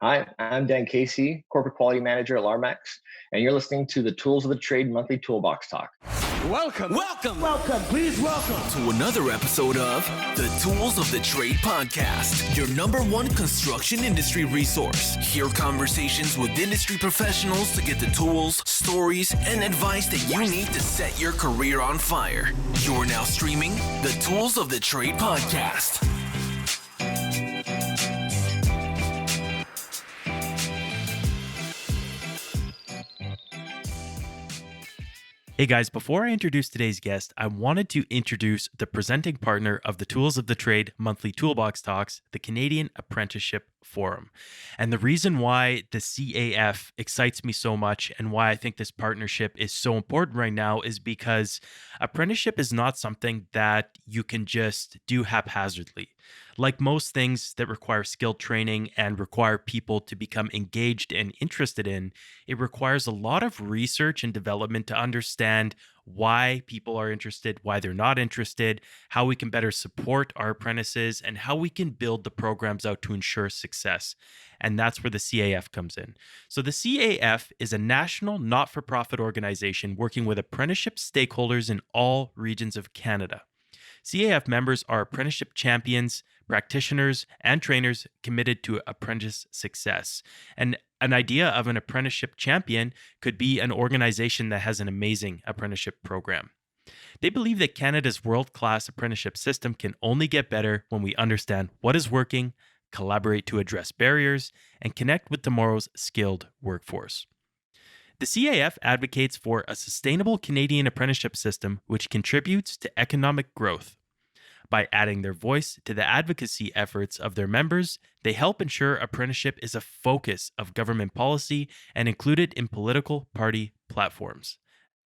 Hi, I'm Dan Casey, Corporate Quality Manager at Lar-Mex, and you're listening to the Tools of the Trade Monthly Toolbox Talk. Welcome, please welcome to another episode of the Tools of the Trade podcast, your number one construction industry resource. Hear conversations with industry professionals to get the tools, stories, and advice that you need to set your career on fire. You're now streaming the Tools of the Trade podcast. Hey guys, before I introduce today's guest, I wanted to introduce the presenting partner of the Tools of the Trade monthly Toolbox Talks, the Canadian Apprenticeship Forum. And the reason why the CAF excites me so much and why I think this partnership is so important right now is because apprenticeship is not something that you can just do haphazardly. Like most things that require skilled training and require people to become engaged and interested in, it requires a lot of research and development to understand why people are interested, why they're not interested, how we can better support our apprentices, and how we can build the programs out to ensure success. And that's where the CAF comes in. So the CAF is a national not-for-profit organization working with apprenticeship stakeholders in all regions of Canada. CAF members are apprenticeship champions, practitioners, and trainers committed to apprentice success. And an idea of an apprenticeship champion could be an organization that has an amazing apprenticeship program. They believe that Canada's world-class apprenticeship system can only get better when we understand what is working, collaborate to address barriers, and connect with tomorrow's skilled workforce. The CAF advocates for a sustainable Canadian apprenticeship system which contributes to economic growth. By adding their voice to the advocacy efforts of their members, they help ensure apprenticeship is a focus of government policy and included in political party platforms.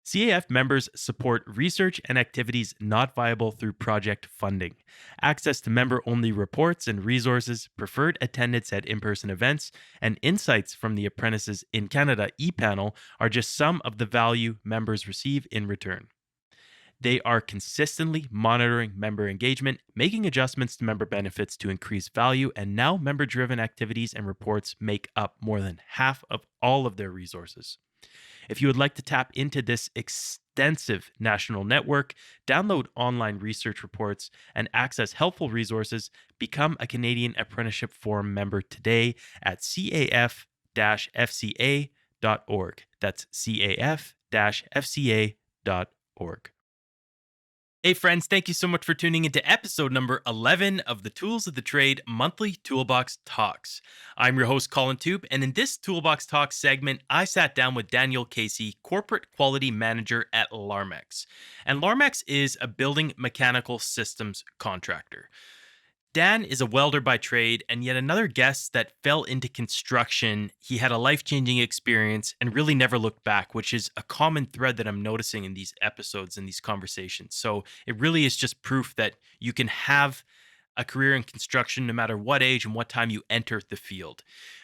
CAF members support research and activities not viable through project funding, access to member-only reports and resources, preferred attendance at in-person events, and insights from the Apprentices in Canada e-panel are just some of the value members receive in return. They are consistently monitoring member engagement, making adjustments to member benefits to increase value, and now member-driven activities and reports make up more than half of all of their resources. If you would like to tap into this extensive national network, download online research reports, and access helpful resources, become a Canadian Apprenticeship Forum member today at caf-fca.org. That's caf-fca.org. Hey friends, thank you so much for tuning into episode number 11 of the Tools of the Trade monthly Toolbox Talks. I'm your host, Colin Tube, and in this Toolbox Talks segment, I sat down with Daniel Casey, Corporate Quality Manager at Larmax. And Larmax is a building mechanical systems contractor. Dan is a welder by trade, and yet another guest that fell into construction. He had a life-changing experience and really never looked back, which is a common thread that I'm noticing in these episodes and these conversations. So it really is just proof that you can have a career in construction no matter what age and what time you enter the field.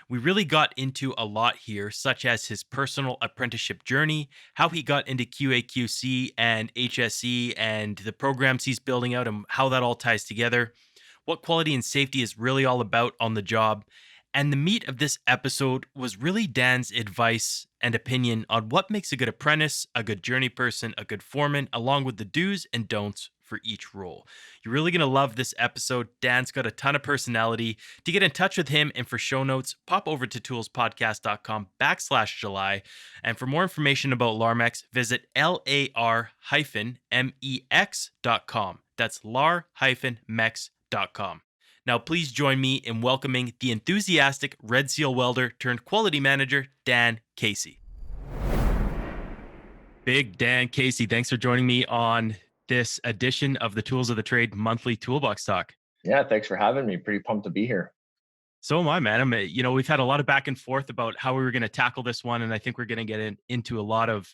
We really got into a lot here, such as his personal apprenticeship journey, how he got into QA/QC and HSE and the programs he's building out and how that all ties together, what quality and safety is really all about on the job. And the meat of this episode was really Dan's advice and opinion on what makes a good apprentice, a good journey person, a good foreman, along with the do's and don'ts for each role. You're really going to love this episode. Dan's got a ton of personality. To get in touch with him and for show notes, pop over to toolspodcast.com/July. And for more information about Larmax, visit lar-mex.com. That's lar-mex.com. Now, please join me in welcoming the enthusiastic Red Seal welder turned quality manager, Dan Casey. Big Dan Casey, thanks for joining me on this edition of the Tools of the Trade monthly Toolbox Talk. Yeah, thanks for having me. Pretty pumped to be here. So am I, man. We've had a lot of back and forth about how we were going to tackle this one, and I think we're going to get into a lot of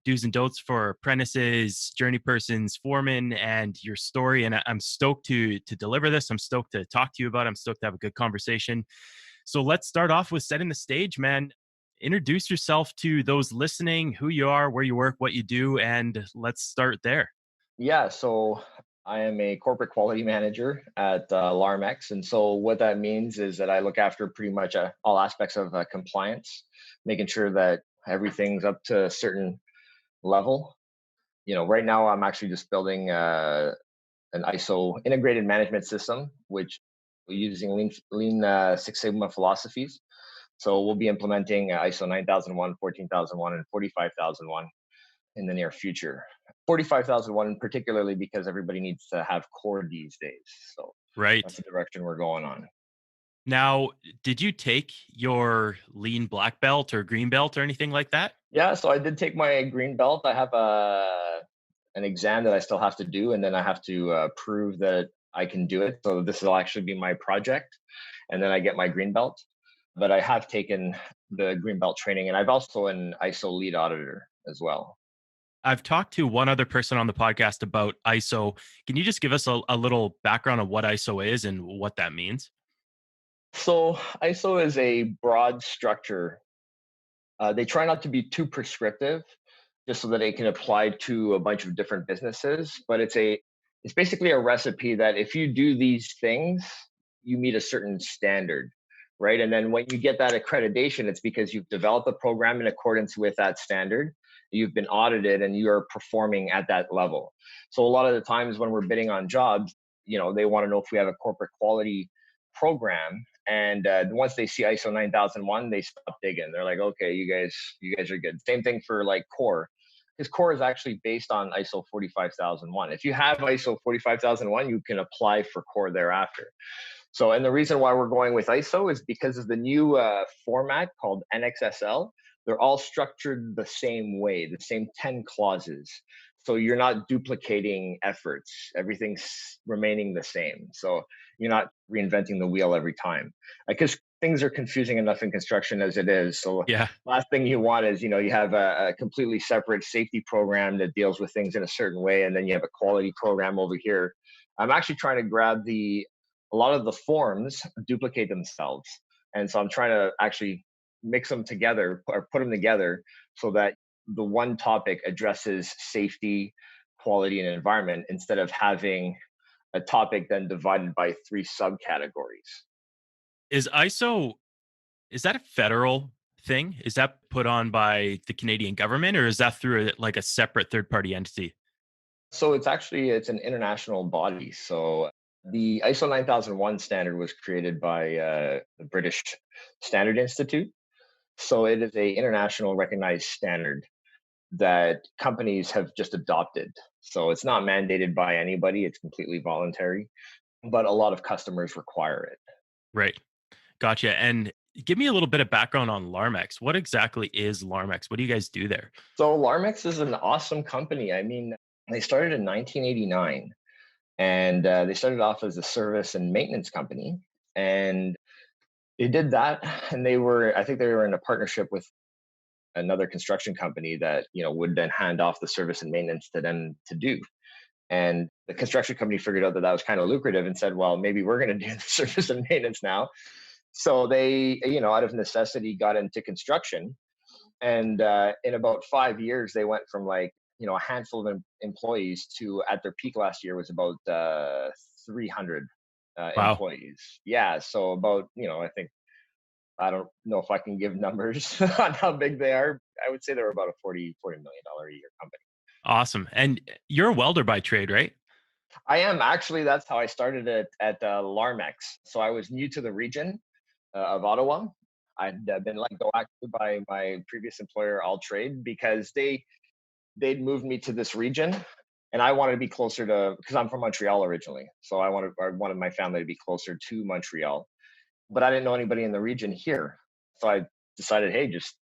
do's and don'ts for apprentices, journey persons, foremen, and your story. And I'm stoked to deliver this. I'm stoked to talk to you about it. I'm stoked to have a good conversation. So let's start off with setting the stage, man. Introduce yourself to those listening, who you are, where you work, what you do, and let's start there. Yeah, so I am a corporate quality manager at Lar-Mex. And so what that means is that I look after pretty much all aspects of compliance, making sure that everything's up to a certain level. Right now I'm actually just building an ISO integrated management system, which we're using Lean Six Sigma philosophies. So we'll be implementing ISO 9001, 14001, and 45001 in the near future. 45,001 particularly because everybody needs to have core these days. So Right. that's the direction we're going on. Now, did you take your lean black belt or green belt or anything like that? Yeah, so I did take my green belt. I have an exam that I still have to do, and then I have to prove that I can do it. So this will actually be my project, and then I get my green belt. But I have taken the green belt training, and I've also an ISO lead auditor as well. I've talked to one other person on the podcast about ISO. Can you just give us a little background on what ISO is and what that means? So ISO is a broad structure. They try not to be too prescriptive, just so that it can apply to a bunch of different businesses. But it's basically a recipe that if you do these things, you meet a certain standard, right? And then when you get that accreditation, it's because you've developed a program in accordance with that standard. You've been audited and you are performing at that level. So a lot of the times when we're bidding on jobs, they want to know if we have a corporate quality program. And once they see ISO 9001, they stop digging. They're like, okay, you guys are good. Same thing for like core, because core is actually based on ISO 45001. If you have ISO 45001, you can apply for core thereafter. So, and the reason why we're going with ISO is because of the new format called NXSL. They're all structured the same way, the same 10 clauses. So you're not duplicating efforts. Everything's remaining the same. So you're not reinventing the wheel every time. Because things are confusing enough in construction as it is. So Yeah. last thing you want is, you have a completely separate safety program that deals with things in a certain way. And then you have a quality program over here. I'm actually trying to grab a lot of the forms duplicate themselves. And so I'm trying to actually mix them together or put them together so that the one topic addresses safety, quality, and environment instead of having a topic then divided by 3 subcategories. Is ISO, is that a federal thing? Is that put on by the Canadian government or is that through like a separate third party entity? So it's an international body. So the ISO 9001 standard was created by the British Standard Institute. So it is a international recognized standard that companies have just adopted. So it's not mandated by anybody, it's completely voluntary, but a lot of customers require it. Right. Gotcha. And give me a little bit of background on Larmx. What exactly is Larmx? What do you guys do there? So Larmx is an awesome company. I mean, they started in 1989 and they started off as a service and maintenance company. And they did that. And I think they were in a partnership with another construction company that would then hand off the service and maintenance to them to do. And the construction company figured out that was kind of lucrative and said, well, maybe we're going to do the service and maintenance now. So they out of necessity got into construction. And in about 5 years they went from like a handful of employees to, at their peak last year, was about 300 Wow. employees. Yeah, so about I think, I don't know if I can give numbers on how big they are. I would say they're about a $40 million a year company. Awesome. And you're a welder by trade, right? I am actually. That's how I started it at Larmax. So I was new to the region of Ottawa. I'd been let go actually by my previous employer, All Trade, because they'd moved me to this region, and I wanted to be closer to, because I'm from Montreal originally. So I wanted my family to be closer to Montreal. But I didn't know anybody in the region here. So I decided, hey, just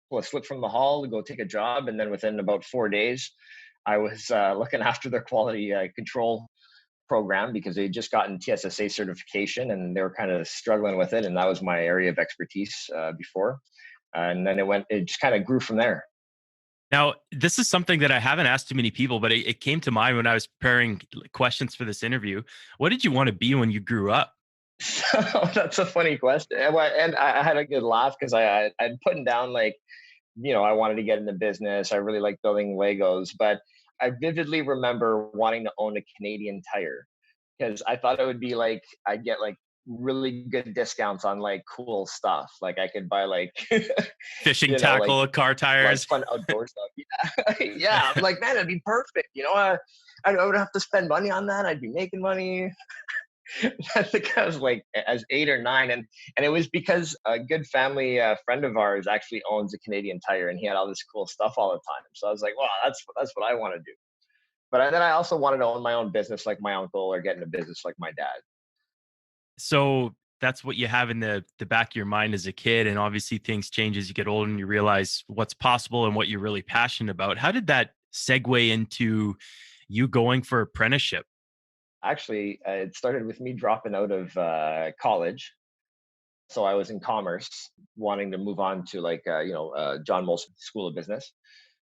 pull a slip from the hall to go take a job. And then within about 4 days, I was looking after their quality control program because they just gotten TSSA certification and they were kind of struggling with it. And that was my area of expertise before. And then it just kind of grew from there. Now, this is something that I haven't asked too many people, but it came to mind when I was preparing questions for this interview. What did you want to be when you grew up? So that's a funny question. And I had a good laugh because I'd put down like, I wanted to get into business. I really like building Legos, but I vividly remember wanting to own a Canadian Tire because I thought it would be like I'd get like really good discounts on like cool stuff. Like I could buy like Fishing like tackle, car tires. fun outdoor stuff. Yeah, yeah. I'm like, man, it'd be perfect. I would have to spend money on that. I'd be making money. I think I was like as 8 or 9, and it was because a good family friend of ours actually owns a Canadian Tire, and he had all this cool stuff all the time. So I was like, wow, that's what I want to do. But then I also wanted to own my own business like my uncle, or get in a business like my dad. So that's what you have in the back of your mind as a kid. And obviously things change as you get older and you realize what's possible and what you're really passionate about. How did that segue into you going for apprenticeship? Actually, it started with me dropping out of college. So I was in commerce, wanting to move on to like John Molson School of Business,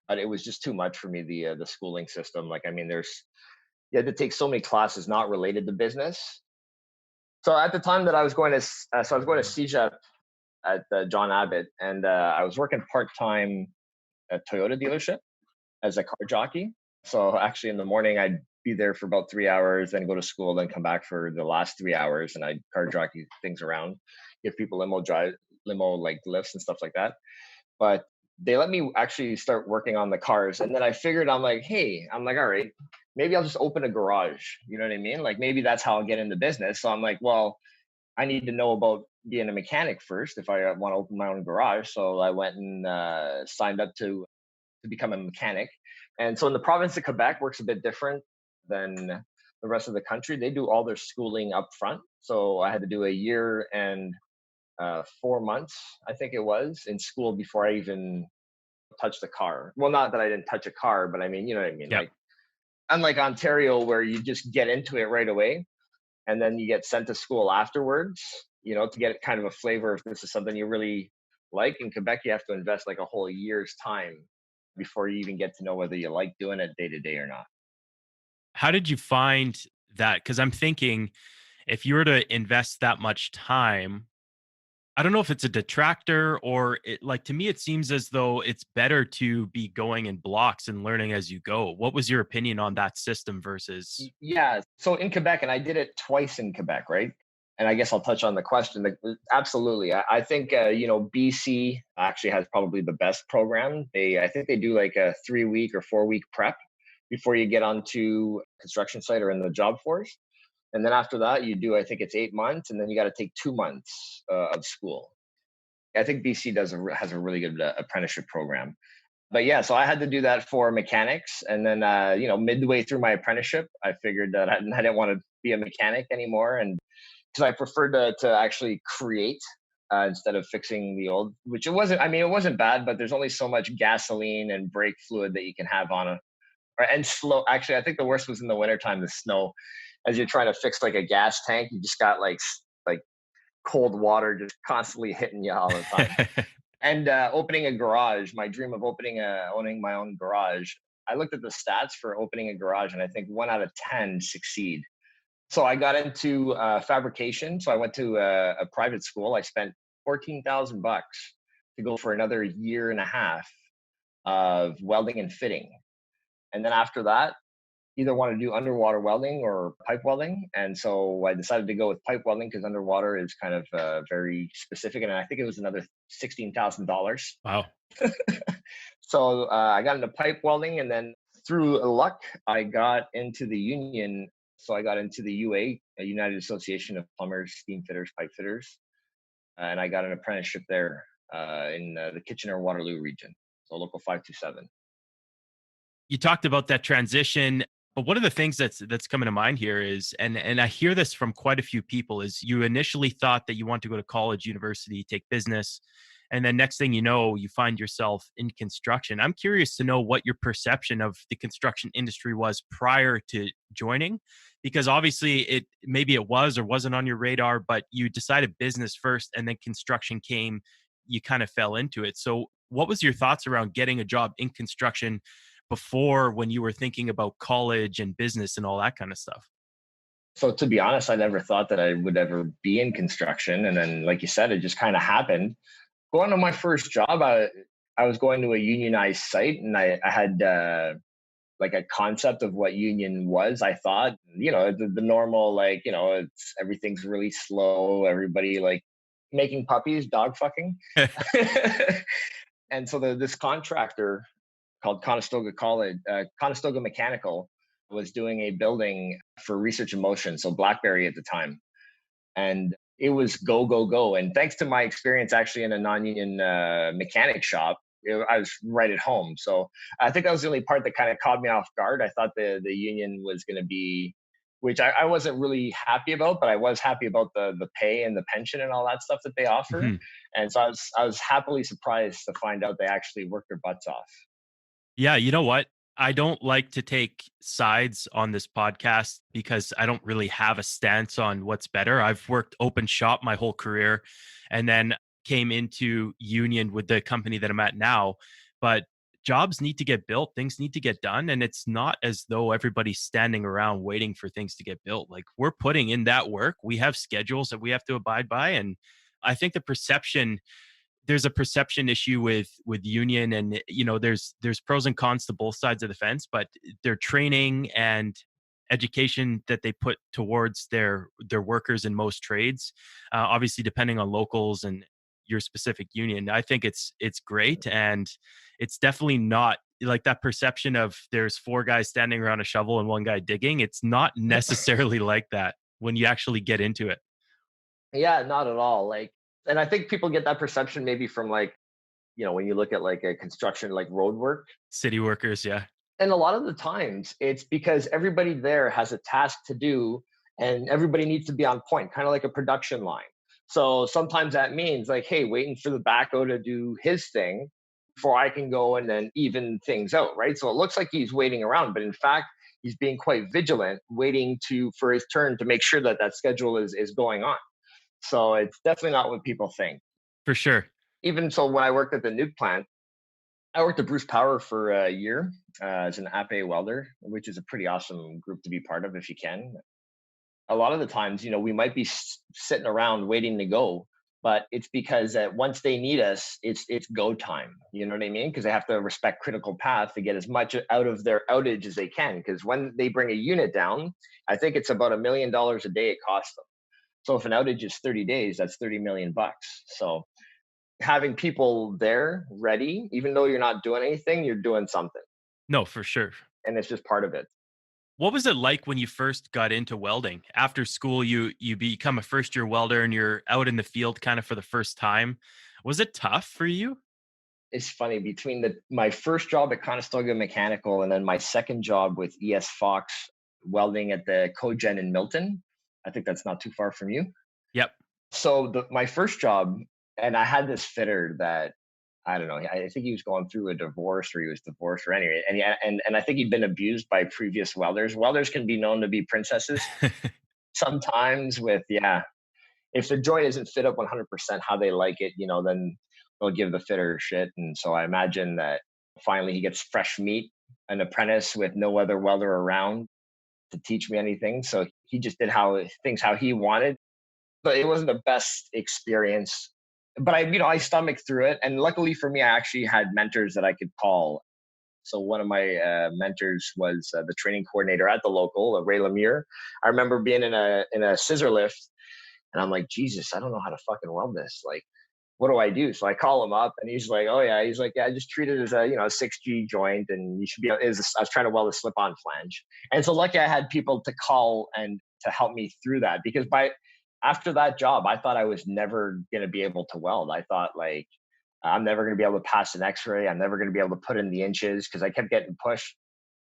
but it was just too much for me. The schooling system, like I mean, you had to take so many classes not related to business. So at the time that I was going to, I was going to CEGEP at John Abbott, and I was working part time at Toyota dealership as a car jockey. So actually, in the morning, I'd be there for about 3 hours, then go to school, then come back for the last 3 hours, and I'd car jockey things around, give people limo like lifts and stuff like that. But they let me actually start working on the cars, and then I figured I'm like, all right, maybe I'll just open a garage. You know what I mean? Like maybe that's how I'll get into business. So I'm like, well, I need to know about being a mechanic first if I want to open my own garage. So I went and signed up to become a mechanic. And so in the province of Quebec works a bit different than the rest of the country. They do all their schooling up front. So I had to do a year and 4 months, I think it was, in school before I even touched a car. Well, not that I didn't touch a car, but I mean, you know what I mean? Yeah. Like, unlike Ontario, where you just get into it right away and then you get sent to school afterwards, to get kind of a flavor if this is something you really like. In Quebec, you have to invest like a whole year's time before you even get to know whether you like doing it day to day or not. How did you find that? Because I'm thinking if you were to invest that much time, I don't know if it's a detractor or like to me, it seems as though it's better to be going in blocks and learning as you go. What was your opinion on that system versus? Yeah. So in Quebec, and I did it twice in Quebec, right? And I guess I'll touch on the question. Absolutely. I think, BC actually has probably the best program. I think they do like a 3 week or 4 week prep before you get onto construction site or in the job force. And then after that, you do, I think it's 8 months, and then you got to take 2 months of school. I think BC has a really good apprenticeship program. But yeah, so I had to do that for mechanics. And then, midway through my apprenticeship, I figured that I didn't want to be a mechanic anymore. And because I preferred to actually create instead of fixing the old, which it wasn't bad, but there's only so much gasoline and brake fluid that you can have on and slow. Actually, I think the worst was in the wintertime, the snow. As you're trying to fix like a gas tank, you just got like cold water just constantly hitting you all the time. And opening a garage, my dream of owning my own garage, I looked at the stats for opening a garage, and I think 1 out of 10 succeed. So I got into fabrication. So I went to a private school. I spent $14,000 to go for another year and a half of welding and fitting. And then after that, either want to do underwater welding or pipe welding. And so I decided to go with pipe welding because underwater is kind of very specific. And I think it was another $16,000. Wow. So I got into pipe welding, and then through luck, I got into the union. So I got into the UA, a United Association of Plumbers, Steam Fitters, Pipe Fitters. And I got an apprenticeship there in the Kitchener-Waterloo region. So local 527. You talked about that transition, but one of the things that's coming to mind here is, and I hear this from quite a few people, is you initially thought that you want to go to college, university, take business, and then next thing you know, you find yourself in construction. I'm curious to know what your perception of the construction industry was prior to joining, because obviously maybe it was or wasn't on your radar, but you decided business first and then construction came, you kind of fell into it. So what was your thoughts around getting a job in construction before, when you were thinking about college and business and all that kind of stuff? So to be honest, I never thought that I would ever be in construction. And then, like you said, it just kind of happened. Going to my first job, I was going to a unionized site, and I had like a concept of what union was. I thought, the normal, like, it's everything's really slow, everybody like making puppies, dog fucking. And so this contractor called Conestoga Mechanical was doing a building for Research in Motion, so BlackBerry at the time. And it was go, go, go. And thanks to my experience actually in a non-union mechanic shop, I was right at home. So I think that was the only part that kind of caught me off guard. I thought the union was going to be, which I wasn't really happy about, but I was happy about the pay and the pension and all that stuff that they offer. Mhm. And so I was happily surprised to find out they actually worked their butts off. Yeah, you know what? I don't like to take sides on this podcast because I don't really have a stance on what's better. I've worked open shop my whole career and then came into union with the company that I'm at now. But jobs need to get built, things need to get done. And it's not as though everybody's standing around waiting for things to get built. Like, we're putting in that work. We have schedules that we have to abide by. And I think there's a perception issue with union, and there's pros and cons to both sides of the fence, but their training and education that they put towards their workers in most trades, obviously depending on locals and your specific union, I think it's great. And it's definitely not like that perception of there's four guys standing around a shovel and one guy digging. It's not necessarily like that when you actually get into it. Yeah, not at all. Like, and I think people get that perception maybe from like, when you look at like a construction, like road work. City workers, yeah. And a lot of the times it's because everybody there has a task to do and everybody needs to be on point, kind of like a production line. So sometimes that means like, hey, waiting for the backhoe to do his thing before I can go and then even things out, right? So it looks like he's waiting around, but in fact, he's being quite vigilant, waiting for his turn to make sure that that schedule is going on. So it's definitely not what people think. For sure. Even so, when I worked at the nuke plant, I worked at Bruce Power for a year as an Appé welder, which is a pretty awesome group to be part of if you can. A lot of the times, we might be sitting around waiting to go, but it's because once they need us, it's go time. You know what I mean? Because they have to respect critical path to get as much out of their outage as they can. Because when they bring a unit down, I think it's about $1 million a day it costs them. So if an outage is 30 days, that's 30 million bucks. So having people there ready, even though you're not doing anything, you're doing something. No, for sure. And it's just part of it. What was it like when you first got into welding? After school, you become a first year welder and you're out in the field kind of for the first time. Was it tough for you? It's funny, between my first job at Conestoga Mechanical and then my second job with ES Fox welding at the Cogen in Milton. I think that's not too far from you. Yep. So my first job, and I had this fitter that, I don't know, I think he was going through a divorce, or he was divorced, or anyway, and I think he'd been abused by previous welders. Welders can be known to be princesses sometimes. If the joint isn't fit up 100% how they like it, then they'll give the fitter shit. And so I imagine that finally he gets fresh meat, an apprentice with no other welder around to teach me anything. So he just did things how he wanted, but it wasn't the best experience. But I stomached through it, and luckily for me, I actually had mentors that I could call. So one of my mentors was the training coordinator at the local, Ray Lemieux. I remember being in a scissor lift, and I'm like, Jesus, I don't know how to fucking weld this. Like, what do I do? So I call him up, and he's like, oh yeah, just treat it as a 6G joint, and you should be. I was trying to weld a slip-on flange, and so lucky I had people to call and to help me through that, because after that job, I thought I was never going to be able to weld. I thought, like, I'm never going to be able to pass an x-ray. I'm never going to be able to put in the inches because I kept getting pushed.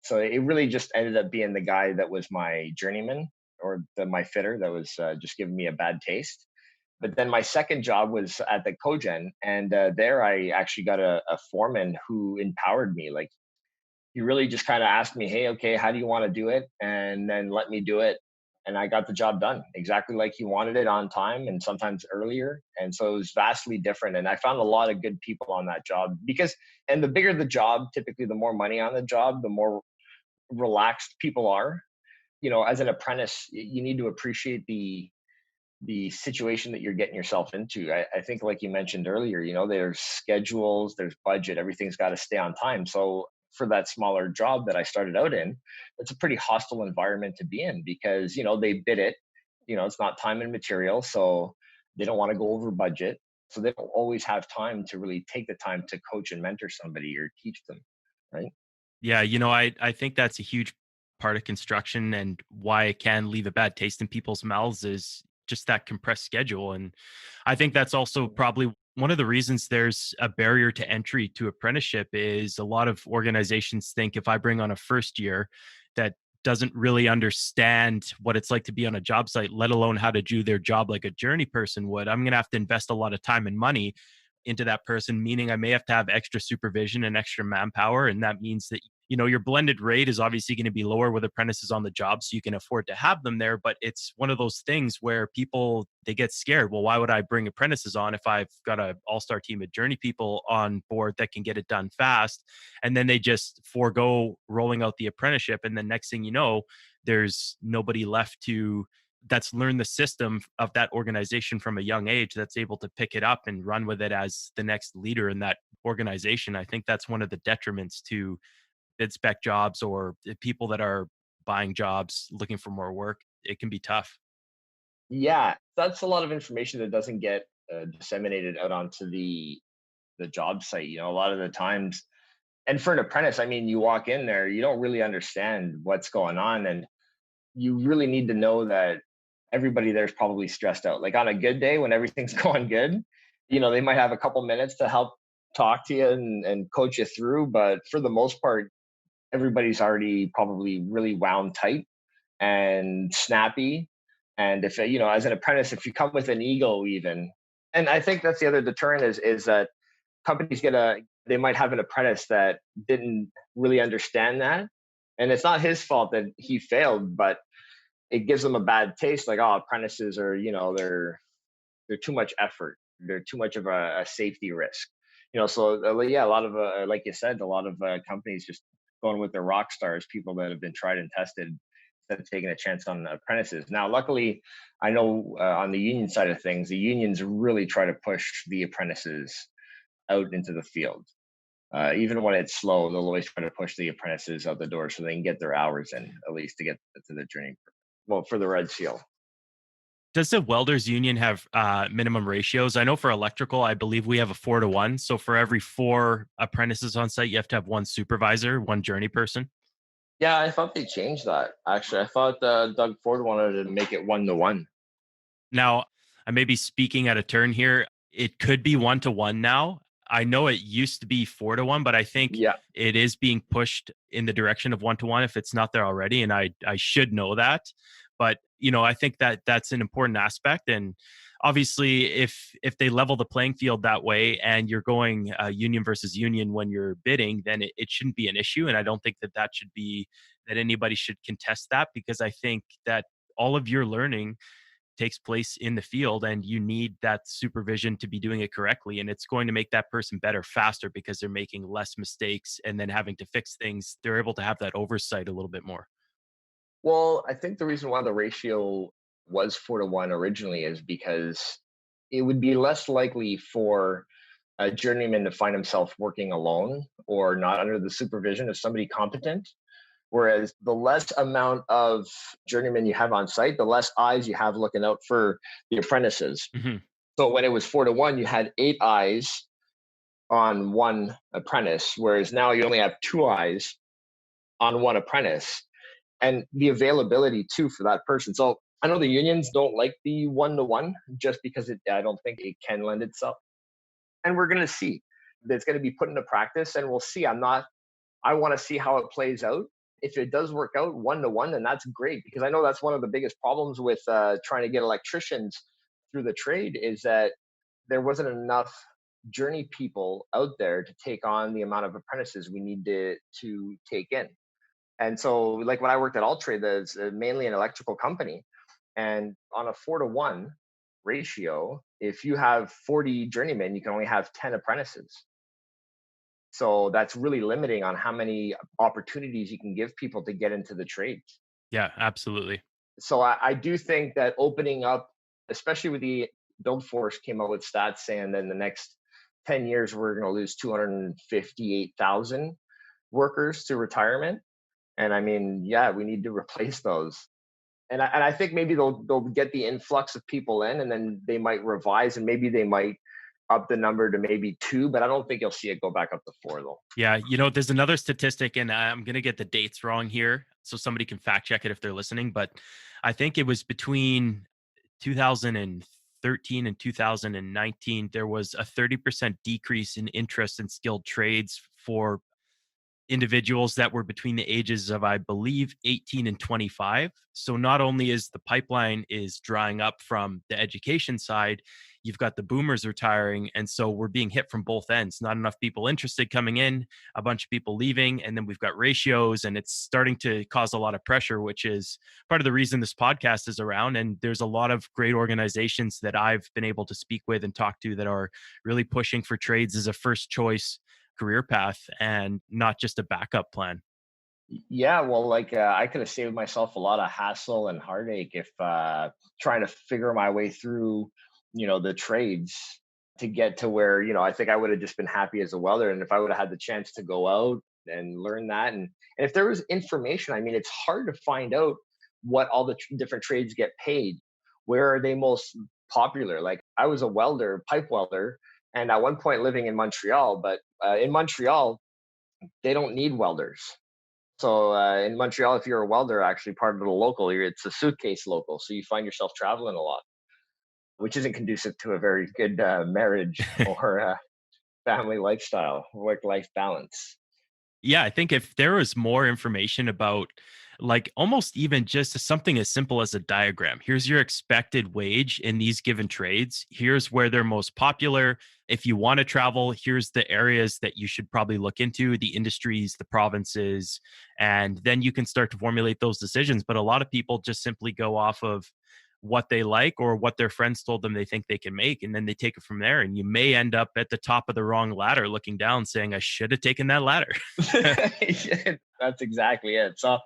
So it really just ended up being the guy that was my journeyman, or my fitter that was just giving me a bad taste. But then my second job was at the Cogen, and there I actually got a foreman who empowered me. Like, he really just kind of asked me, hey, okay, how do you want to do it? And then let me do it. And I got the job done exactly like he wanted it, on time and sometimes earlier. And so it was vastly different. And I found a lot of good people on that job, and the bigger the job, typically the more money on the job, the more relaxed people are. As an apprentice, you need to appreciate the situation that you're getting yourself into. I think, like you mentioned earlier, there's schedules, there's budget, everything's got to stay on time. So for that smaller job that I started out in, it's a pretty hostile environment to be in because, they bid it, it's not time and material. So they don't want to go over budget. So they don't always have time to really take the time to coach and mentor somebody or teach them. Right. Yeah, I think that's a huge part of construction and why it can leave a bad taste in people's mouths is just that compressed schedule. And I think that's also probably one of the reasons there's a barrier to entry to apprenticeship is a lot of organizations think if I bring on a first year that doesn't really understand what it's like to be on a job site, let alone how to do their job like a journey person would, I'm going to have to invest a lot of time and money into that person, meaning I may have to have extra supervision and extra manpower. And that means that, your blended rate is obviously going to be lower with apprentices on the job. So you can afford to have them there. But it's one of those things where people, they get scared. Well, why would I bring apprentices on if I've got an all-star team of journey people on board that can get it done fast? And then they just forego rolling out the apprenticeship. And then next thing you know, there's nobody left that's learned the system of that organization from a young age that's able to pick it up and run with it as the next leader in that organization. I think that's one of the detriments to bid spec jobs or the people that are buying jobs looking for more work. It can be tough. Yeah, that's a lot of information that doesn't get disseminated out onto the job site. A lot of the times, and for an apprentice, I mean, you walk in there, you don't really understand what's going on, and you really need to know that everybody there's probably stressed out. Like on a good day when everything's going good, they might have a couple minutes to help talk to you and coach you through, but for the most part, everybody's already probably really wound tight and snappy. And if as an apprentice, if you come with an ego, even, and I think that's the other deterrent is that companies they might have an apprentice that didn't really understand that, and it's not his fault that he failed, but it gives them a bad taste. Like, oh, apprentices are, they're too much effort. They're too much of a safety risk. So yeah, a lot of like you said, a lot of companies just going with their rock stars, people that have been tried and tested, instead of taking a chance on apprentices. Now, luckily, I know on the union side of things, the unions really try to push the apprentices out into the field. Even when it's slow, they'll always try to push the apprentices out the door so they can get their hours in, at least to get to the journey. Well, for the red seal. Does the welders union have minimum ratios? I know for electrical, I believe we have a 4-to-1. So for every 4 apprentices on site, you have to have 1 supervisor, 1 journey person. Yeah, I thought they changed that. Actually, I thought Doug Ford wanted to make it 1-to-1. Now, I may be speaking out of turn here. It could be 1-to-1 now. I know it used to be 4-to-1, but I think Yeah. it is being pushed in the direction of 1-to-1 if it's not there already. And I should know that. But, I think that that's an important aspect. And obviously, if they level the playing field that way and you're going union versus union when you're bidding, then it shouldn't be an issue. And I don't think that should be that anybody should contest that, because I think that all of your learning takes place in the field and you need that supervision to be doing it correctly, and it's going to make that person better faster because they're making less mistakes and then having to fix things. They're able to have that oversight a little bit more. Well, I think the reason why the ratio was 4-to-1 originally is because it would be less likely for a journeyman to find himself working alone or not under the supervision of somebody competent. Whereas the less amount of journeymen you have on site, the less eyes you have looking out for the apprentices. Mm-hmm. So when it was 4-to-1, you had 8 eyes on 1 apprentice, whereas now you only have 2 eyes on 1 apprentice, and the availability too for that person. So I know the unions don't like the 1-to-1 just because I don't think it can lend itself. And we're going to see. It's going to be put into practice, and we'll see. I want to see how it plays out. If it does work out 1-to-1, then that's great, because I know that's one of the biggest problems with trying to get electricians through the trade is that there wasn't enough journey people out there to take on the amount of apprentices we need to take in. And so, like when I worked at All Trade, that's mainly an electrical company, and on a 4-to-1 ratio, if you have 40 journeymen, you can only have 10 apprentices. So that's really limiting on how many opportunities you can give people to get into the trade. Yeah, absolutely. So I do think that opening up, especially with the Build Force came out with stats saying that in the next 10 years, we're going to lose 258,000 workers to retirement. And I mean, yeah, we need to replace those. And I think maybe they'll get the influx of people in, and then they might revise, and maybe they might up the number to maybe 2, but I don't think you'll see it go back up to 4 though. Yeah, there's another statistic, and I'm going to get the dates wrong here, so somebody can fact check it if they're listening. But I think it was between 2013 and 2019, there was a 30% decrease in interest in skilled trades for individuals that were between the ages of, I believe, 18 and 25. So not only is the pipeline is drying up from the education side, you've got the boomers retiring. And so we're being hit from both ends. Not enough people interested coming in, a bunch of people leaving, and then we've got ratios, and it's starting to cause a lot of pressure, which is part of the reason this podcast is around. And there's a lot of great organizations that I've been able to speak with and talk to that are really pushing for trades as a first choice career path and not just a backup plan. Yeah, well, like I could have saved myself a lot of hassle and heartache if trying to figure my way through, the trades to get to where, I think I would have just been happy as a welder. And if I would have had the chance to go out and learn that, and if there was information, I mean, it's hard to find out what all the different trades get paid. Where are they most popular? Like I was a welder, pipe welder, and at one point living in Montreal, but in Montreal, they don't need welders. So in Montreal, if you're a welder, actually part of the local, it's a suitcase local. So you find yourself traveling a lot, which isn't conducive to a very good marriage or family lifestyle, work-life balance. Yeah, I think if there was more information about, like, almost even just something as simple as a diagram. Here's your expected wage in these given trades. Here's where they're most popular. If you want to travel, here's the areas that you should probably look into, the industries, the provinces, and then you can start to formulate those decisions. But a lot of people just simply go off of what they like or what their friends told them they think they can make, and then they take it from there. And you may end up at the top of the wrong ladder looking down saying, I should have taken that ladder. Yeah, that's exactly it. So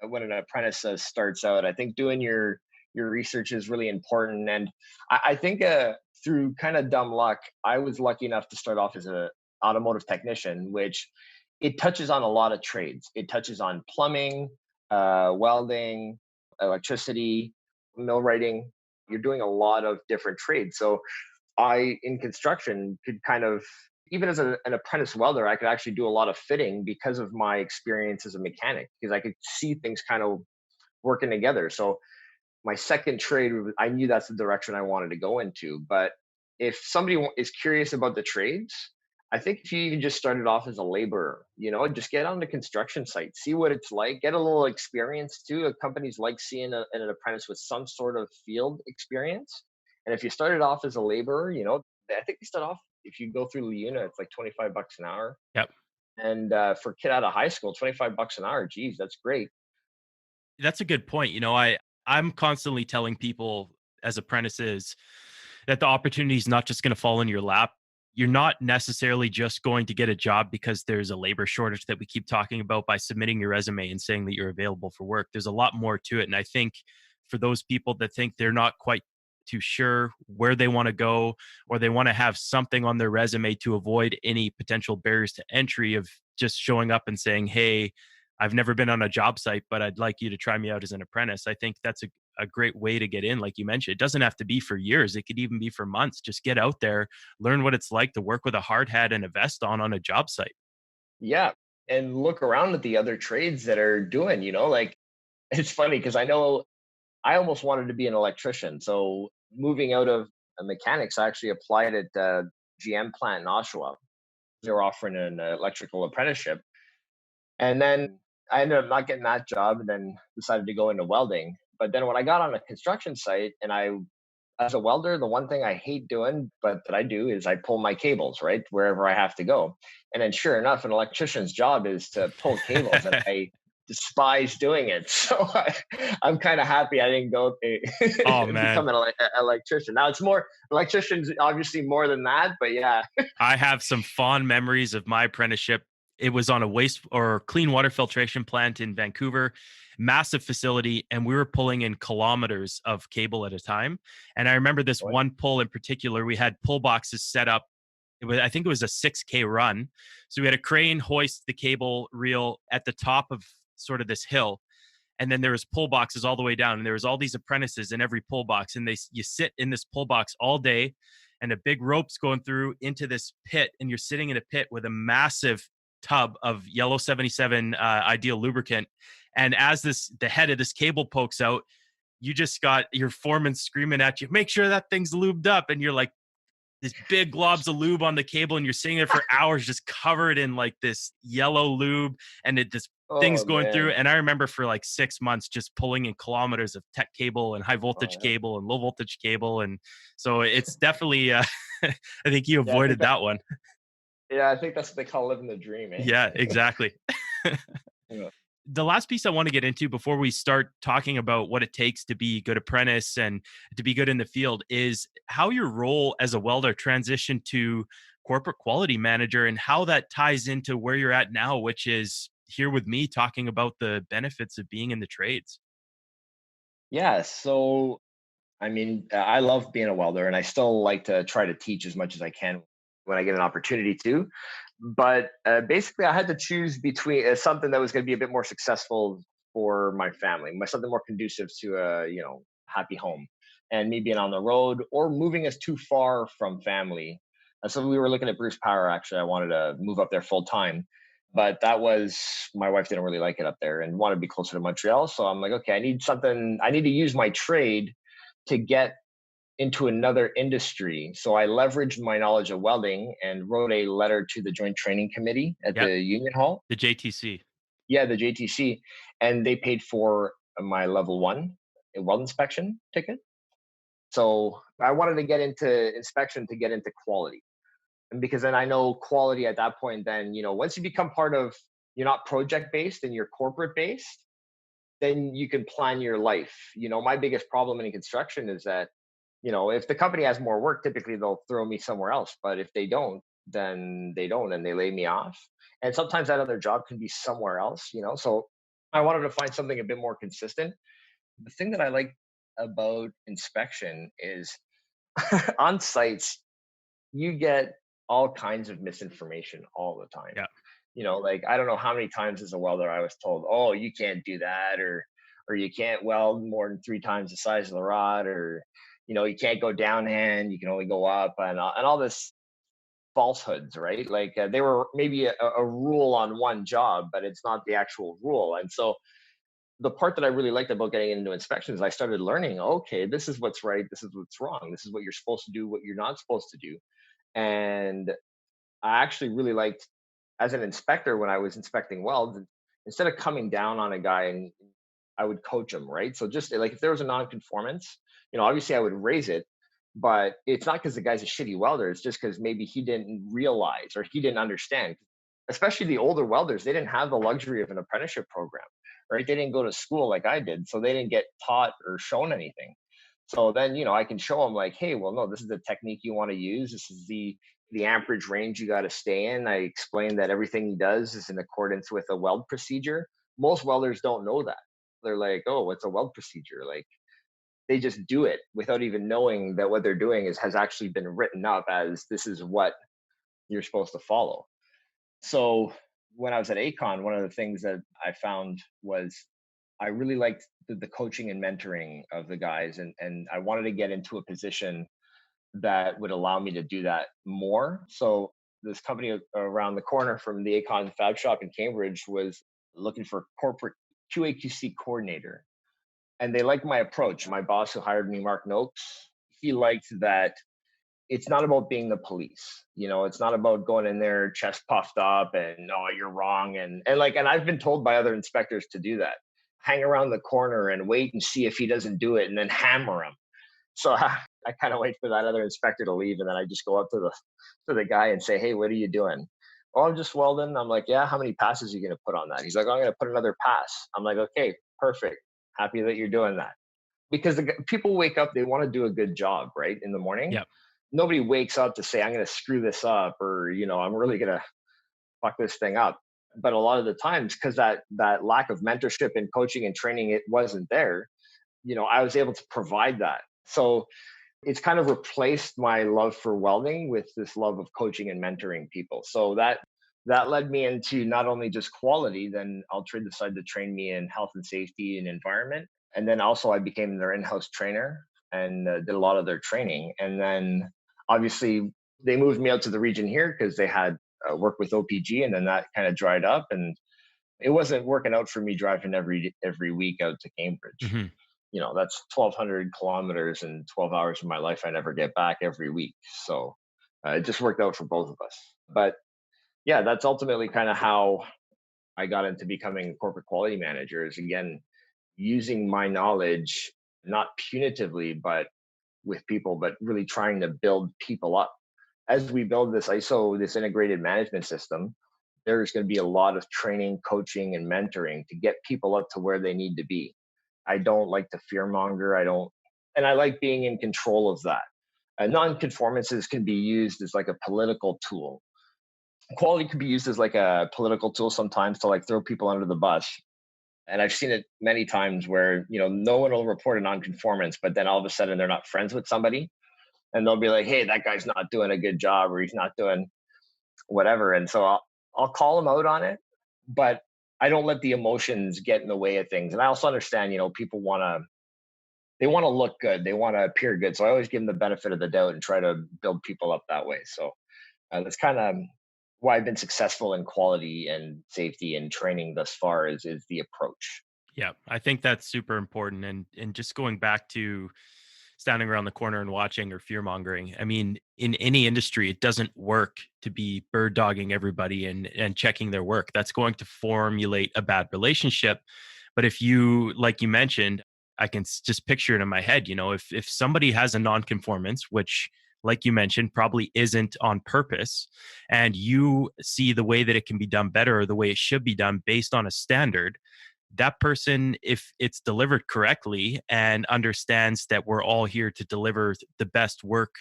when an apprentice starts out, I think doing your research is really important. And I think through kind of dumb luck, I was lucky enough to start off as a automotive technician, which it touches on a lot of trades. It touches on plumbing, welding, electricity, millwrighting. You're doing a lot of different trades. So I, in construction, could kind of, even as an apprentice welder, I could actually do a lot of fitting because of my experience as a mechanic, because I could see things kind of working together. So my second trade, I knew that's the direction I wanted to go into. But if somebody is curious about the trades, I think if you even just started off as a laborer, just get on the construction site, see what it's like, get a little experience too. Companies like seeing an apprentice with some sort of field experience. And if you started off as a laborer, I think you start off, if you go through Leuna, it's like $25 an hour. Yep. And for a kid out of high school, $25 an hour, geez, that's great. That's a good point. I'm constantly telling people as apprentices that the opportunity is not just going to fall in your lap. You're not necessarily just going to get a job because there's a labor shortage that we keep talking about by submitting your resume and saying that you're available for work. There's a lot more to it. And I think for those people that think they're not quite too sure where they want to go, or they want to have something on their resume to avoid any potential barriers to entry of just showing up and saying, hey, I've never been on a job site, but I'd like you to try me out as an apprentice. I think that's a great way to get in. Like you mentioned, it doesn't have to be for years. It could even be for months. Just get out there, learn what it's like to work with a hard hat and a vest on a job site. Yeah. And look around at the other trades that are doing, like it's funny because I know I almost wanted to be an electrician. So moving out of mechanics, I actually applied at GM plant in Oshawa. They were offering an electrical apprenticeship. And then I ended up not getting that job, and then decided to go into welding. But then when I got on a construction site, and as a welder, the one thing I hate doing, but that I do, is I pull my cables, right, wherever I have to go. And then sure enough, an electrician's job is to pull cables, and I despise doing it. So I'm kind of happy I didn't go become an electrician. Now it's more, electricians obviously more than that, but yeah. I have some fond memories of my apprenticeship. It was on a waste or clean water filtration plant in Vancouver, massive facility, and we were pulling in kilometers of cable at a time. And I remember this one pull in particular, we had pull boxes set up I think it was a 6K run. So we had a crane hoist the cable reel at the top of sort of this hill. And then there was pull boxes all the way down. And there was all these apprentices in every pull box. And you sit in this pull box all day, and a big rope's going through into this pit. And you're sitting in a pit with a massive tub of yellow 77 ideal lubricant. And as the head of this cable pokes out, you just got your foreman screaming at you, make sure that thing's lubed up. And you're like, this big globs of lube on the cable, and you're sitting there for hours just covered in like this yellow lube, and this thing's going through. And I remember for like 6 months just pulling in kilometers of tech cable and high voltage cable and low voltage cable. And so it's definitely I think you avoided that one. Yeah, I think that's what they call living the dream, eh? Yeah, exactly. Yeah. The last piece I want to get into before we start talking about what it takes to be a good apprentice and to be good in the field is how your role as a welder transitioned to corporate quality manager, and how that ties into where you're at now, which is here with me talking about the benefits of being in the trades. Yeah, so I mean, I love being a welder, and I still like to try to teach as much as I can when I get an opportunity to. But basically, I had to choose between something that was going to be a bit more successful for my family, something more conducive to a happy home, and me being on the road or moving us too far from family. So we were looking at Bruce Power. Actually, I wanted to move up there full time, but that was my wife didn't really like it up there and wanted to be closer to Montreal. So I'm like, okay, I need something. I need to use my trade to get into another industry. So I leveraged my knowledge of welding and wrote a letter to the Joint Training Committee at the Union Hall. The JTC. Yeah, the JTC. And they paid for my level 1 weld inspection ticket. So I wanted to get into inspection to get into quality. And because then I know quality at that point, then, once you become part of, you're not project based and you're corporate based, then you can plan your life. My biggest problem in construction is that, if the company has more work, typically they'll throw me somewhere else. But if they don't, then they don't, and they lay me off. And sometimes that other job can be somewhere else, So I wanted to find something a bit more consistent. The thing that I like about inspection is on sites, you get all kinds of misinformation all the time. Yeah. Like I don't know how many times as a welder I was told, oh, you can't do that, or you can't weld more than 3 times the size of the rod, or you can't go downhand, you can only go up, and all this falsehoods, right? Like they were maybe a rule on one job, but it's not the actual rule. And so the part that I really liked about getting into inspections, I started learning, okay, this is what's right, this is what's wrong, this is what you're supposed to do, what you're not supposed to do. And I actually really liked, as an inspector, when I was inspecting welds, instead of coming down on a guy, and I would coach him, right? So just like if there was a non-conformance, obviously I would raise it, but it's not because the guy's a shitty welder. It's just because maybe he didn't realize or he didn't understand. Especially the older welders, they didn't have the luxury of an apprenticeship program, right? They didn't go to school like I did, so they didn't get taught or shown anything. So then, I can show them like, hey, well, no, this is the technique you want to use. This is the amperage range you got to stay in. I explained that everything he does is in accordance with a weld procedure. Most welders don't know that. They're like, oh, what's a weld procedure? Like they just do it without even knowing that what they're doing has actually been written up as this is what you're supposed to follow. So when I was at Acon, one of the things that I found was I really liked the coaching and mentoring of the guys. And I wanted to get into a position that would allow me to do that more. So this company around the corner from the Acon Fab Shop in Cambridge was looking for corporate QA/QC coordinator. And they liked my approach. My boss who hired me, Mark Noakes, he liked that it's not about being the police. It's not about going in there chest puffed up and no, you're wrong. And I've been told by other inspectors to do that. Hang around the corner and wait and see if he doesn't do it and then hammer him. So I kind of wait for that other inspector to leave, and then I just go up to the guy and say, hey, what are you doing? Oh, I'm just welding. I'm like, yeah, how many passes are you going to put on that? He's like, oh, I'm going to put another pass. I'm like, okay, perfect. Happy that you're doing that. Because people wake up, they want to do a good job, right? In the morning. Yep. Nobody wakes up to say, I'm going to screw this up, or, I'm really going to fuck this thing up. But a lot of the times, because that lack of mentorship and coaching and training, it wasn't there, I was able to provide that. So it's kind of replaced my love for welding with this love of coaching and mentoring people. So that led me into not only just quality, then Trade decided to train me in health and safety and environment. And then also I became their in-house trainer and did a lot of their training. And then obviously they moved me out to the region here because they had work with OPG, and then that kind of dried up, and it wasn't working out for me driving every week out to Cambridge. Mm-hmm. That's 1,200 kilometers and 12 hours of my life I never get back every week. So it just worked out for both of us. But yeah, that's ultimately kind of how I got into becoming a corporate quality manager, is again, using my knowledge, not punitively, but with people, but really trying to build people up. As we build this integrated management system, there's going to be a lot of training, coaching, and mentoring to get people up to where they need to be. I don't like to fearmonger. And I like being in control of that. Non-conformances can be used as like a political tool. Quality could be used as like a political tool sometimes to like throw people under the bus. And I've seen it many times where, no one will report a non-conformance, but then all of a sudden they're not friends with somebody and they'll be like, hey, that guy's not doing a good job, or he's not doing whatever. And so I'll call them out on it, but I don't let the emotions get in the way of things. And I also understand, people they want to look good. They want to appear good. So I always give them the benefit of the doubt and try to build people up that way. So that's kind of why I've been successful in quality and safety and training thus far is the approach. Yeah, I think that's super important. And just going back to standing around the corner and watching or fear mongering. I mean, in any industry, it doesn't work to be bird dogging everybody and checking their work. That's going to formulate a bad relationship. But if you, like you mentioned, I can just picture it in my head, if somebody has a non-conformance, which like you mentioned, probably isn't on purpose, and you see the way that it can be done better or the way it should be done based on a standard, that person, if it's delivered correctly and understands that we're all here to deliver the best work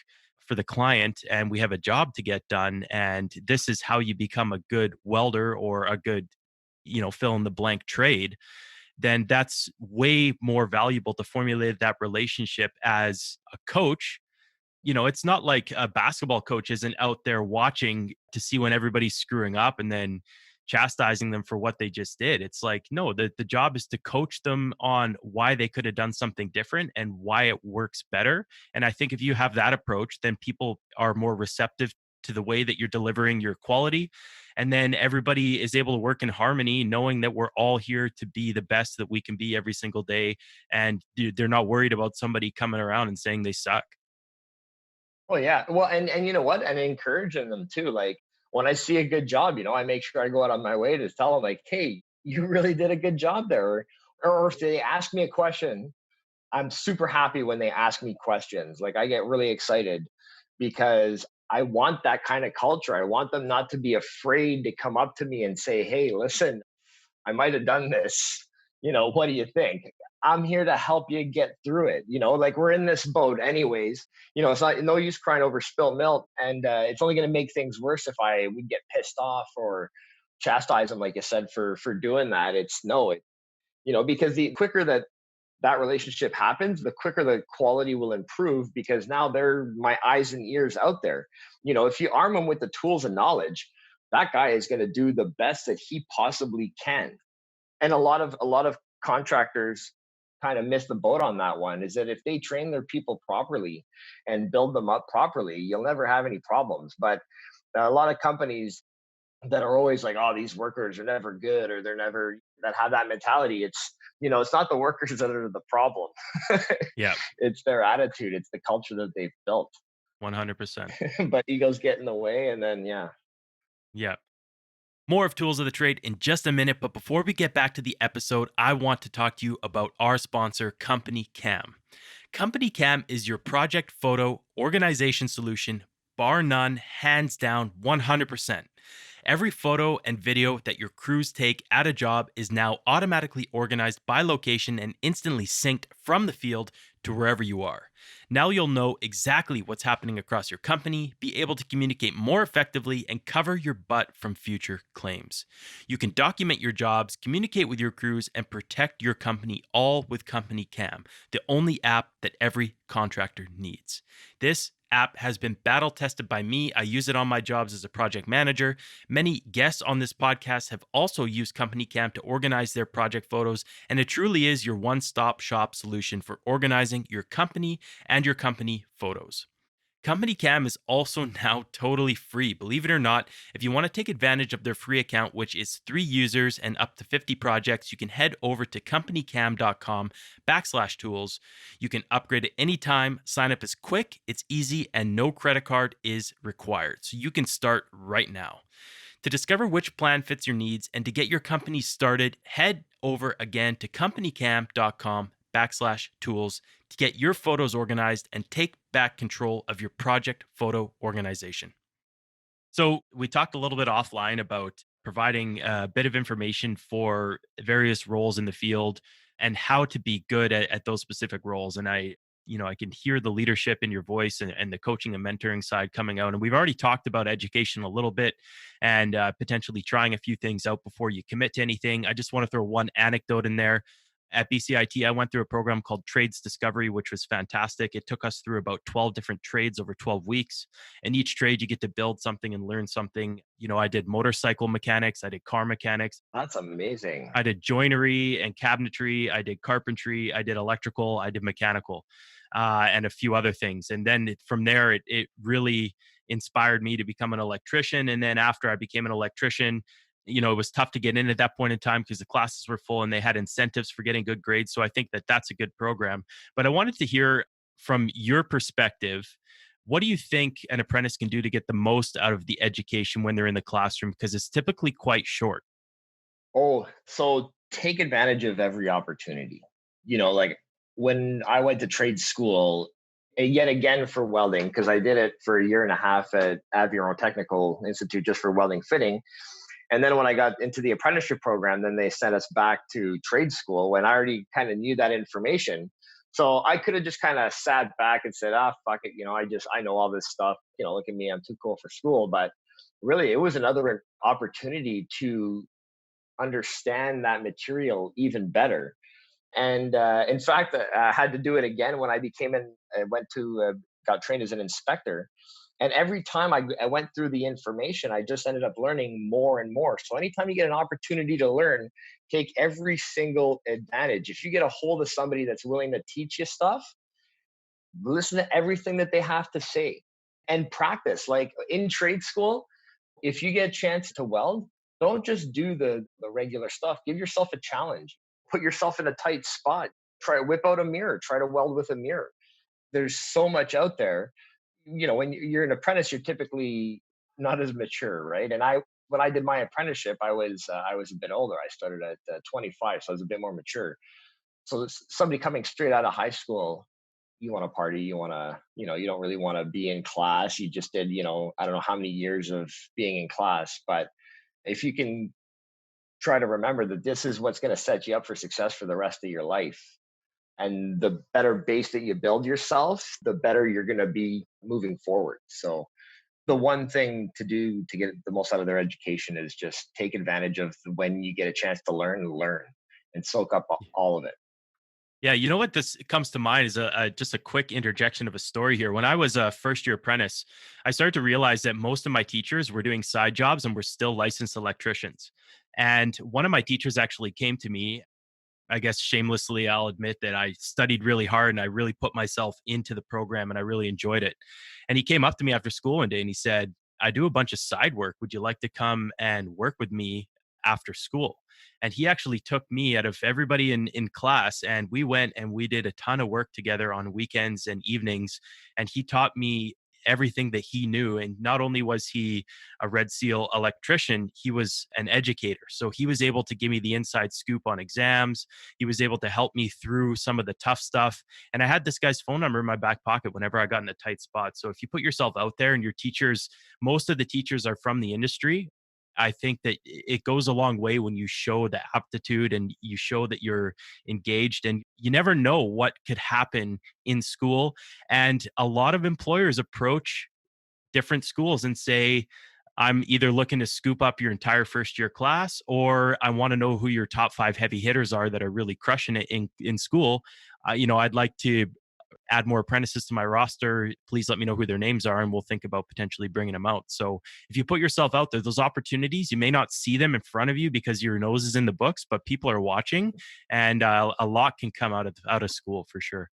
for the client and we have a job to get done, and this is how you become a good welder or a good, fill in the blank trade, then that's way more valuable to formulate that relationship as a coach. It's not like a basketball coach isn't out there watching to see when everybody's screwing up and then chastising them for what they just did. It's like, no, the job is to coach them on why they could have done something different and why it works better. And I think if you have that approach, then people are more receptive to the way that you're delivering your quality. And then everybody is able to work in harmony, knowing that we're all here to be the best that we can be every single day. And they're not worried about somebody coming around and saying they suck. Well, yeah. Well, and you know what? And encouraging them too. Like when I see a good job, I make sure I go out on my way to tell them like, hey, you really did a good job there. Or if they ask me a question, I'm super happy when they ask me questions. Like I get really excited because I want that kind of culture. I want them not to be afraid to come up to me and say, hey, listen, I might have done this. What do you think? I'm here to help you get through it. Like we're in this boat anyways. It's not no use crying over spilled milk. And it's only going to make things worse if I would get pissed off or chastise them, like you said, for doing that. Because the quicker that relationship happens, the quicker the quality will improve, because now they're my eyes and ears out there. If you arm them with the tools and knowledge, that guy is going to do the best that he possibly can. And a lot of contractors kind of miss the boat on that one, is that if they train their people properly and build them up properly, you'll never have any problems. But a lot of companies that are always like, oh, these workers are never good, or they're never, that have that mentality. It's not the workers that are the problem. Yeah. It's their attitude. It's the culture that they've built. 100%. But egos get in the way, and then, yeah. Yeah. More of Tools of the Trade in just a minute, but before we get back to the episode, I want to talk to you about our sponsor, Company Cam. Company Cam is your project photo organization solution, bar none, hands down, 100%. Every photo and video that your crews take at a job is now automatically organized by location and instantly synced from the field to wherever you are. Now you'll know exactly what's happening across your company, be able to communicate more effectively, and cover your butt from future claims. You can document your jobs, communicate with your crews, and protect your company all with Company Cam, the only app that every contractor needs. This app has been battle tested by me. I use it on my jobs as a project manager. Many guests on this podcast have also used Company Cam to organize their project photos, and it truly is your one-stop shop solution for organizing your company and your company photos. Company Cam is also now totally free. Believe it or not, if you want to take advantage of their free account, which is 3 users and up to 50 projects, you can head over to companycam.com/tools. You can upgrade at any time. Sign up is quick, it's easy, and no credit card is required. So you can start right now. To discover which plan fits your needs and to get your company started, head over again to companycam.com/tools to get your photos organized and take back control of your project photo organization. So we talked a little bit offline about providing a bit of information for various roles in the field and how to be good at those specific roles. And I can hear the leadership in your voice and the coaching and mentoring side coming out. And we've already talked about education a little bit and potentially trying a few things out before you commit to anything. I just want to throw one anecdote in there. At BCIT, I went through a program called Trades Discovery, which was fantastic. It took us through about 12 different trades over 12 weeks. In each trade, you get to build something and learn something. I did motorcycle mechanics. I did car mechanics. That's amazing. I did joinery and cabinetry. I did carpentry. I did electrical. I did mechanical, and a few other things. And then from there, it really inspired me to become an electrician. And then after I became an electrician, it was tough to get in at that point in time because the classes were full and they had incentives for getting good grades. So I think that that's a good program. But I wanted to hear from your perspective, what do you think an apprentice can do to get the most out of the education when they're in the classroom? Because it's typically quite short. Oh, so take advantage of every opportunity. Like when I went to trade school, and yet again for welding, because I did it for a year and a half at Aviron Technical Institute just for welding fitting. And then when I got into the apprenticeship program, then they sent us back to trade school when I already kind of knew that information. So I could have just kind of sat back and said, fuck it. I know all this stuff. Look at me, I'm too cool for school. But really, it was another opportunity to understand that material even better. And in fact, I had to do it again when I got trained as an inspector. And every time I went through the information, I just ended up learning more and more. So anytime you get an opportunity to learn, take every single advantage. If you get a hold of somebody that's willing to teach you stuff, listen to everything that they have to say and practice. Like in trade school, if you get a chance to weld, don't just do the regular stuff. Give yourself a challenge. Put yourself in a tight spot. Try to whip out a mirror. Try to weld with a mirror. There's so much out there. When you're an apprentice, you're typically not as mature, right? And when I did my apprenticeship, I was a bit older. I started at 25, so I was a bit more mature. So somebody coming straight out of high school, you want to party, you want to, you don't really want to be in class. You just did, I don't know how many years of being in class, but if you can try to remember that this is what's going to set you up for success for the rest of your life. And the better base that you build yourself, the better you're going to be moving forward. So the one thing to do to get the most out of their education is just take advantage of when you get a chance to learn and soak up all of it. Yeah, you know what this comes to mind is just a quick interjection of a story here. When I was a first year apprentice, I started to realize that most of my teachers were doing side jobs and were still licensed electricians. And one of my teachers actually came to me. I guess shamelessly, I'll admit that I studied really hard and I really put myself into the program and I really enjoyed it. And he came up to me after school one day and he said, I do a bunch of side work. Would you like to come and work with me after school? And he actually took me out of everybody in class and we went and we did a ton of work together on weekends and evenings. And he taught me everything that he knew. And not only was he a Red Seal electrician, he was an educator. So he was able to give me the inside scoop on exams. He was able to help me through some of the tough stuff. And I had this guy's phone number in my back pocket whenever I got in a tight spot. So if you put yourself out there and your teachers, most of the teachers are from the industry, I think that it goes a long way when you show the aptitude and you show that you're engaged, and you never know what could happen in school. And a lot of employers approach different schools and say, I'm either looking to scoop up your entire first year class, or I want to know who your top 5 heavy hitters are that are really crushing it in school. I'd like to add more apprentices to my roster. Please let me know who their names are, and we'll think about potentially bringing them out. So if you put yourself out there, those opportunities, you may not see them in front of you because your nose is in the books, but people are watching, and a lot can come out of school for sure.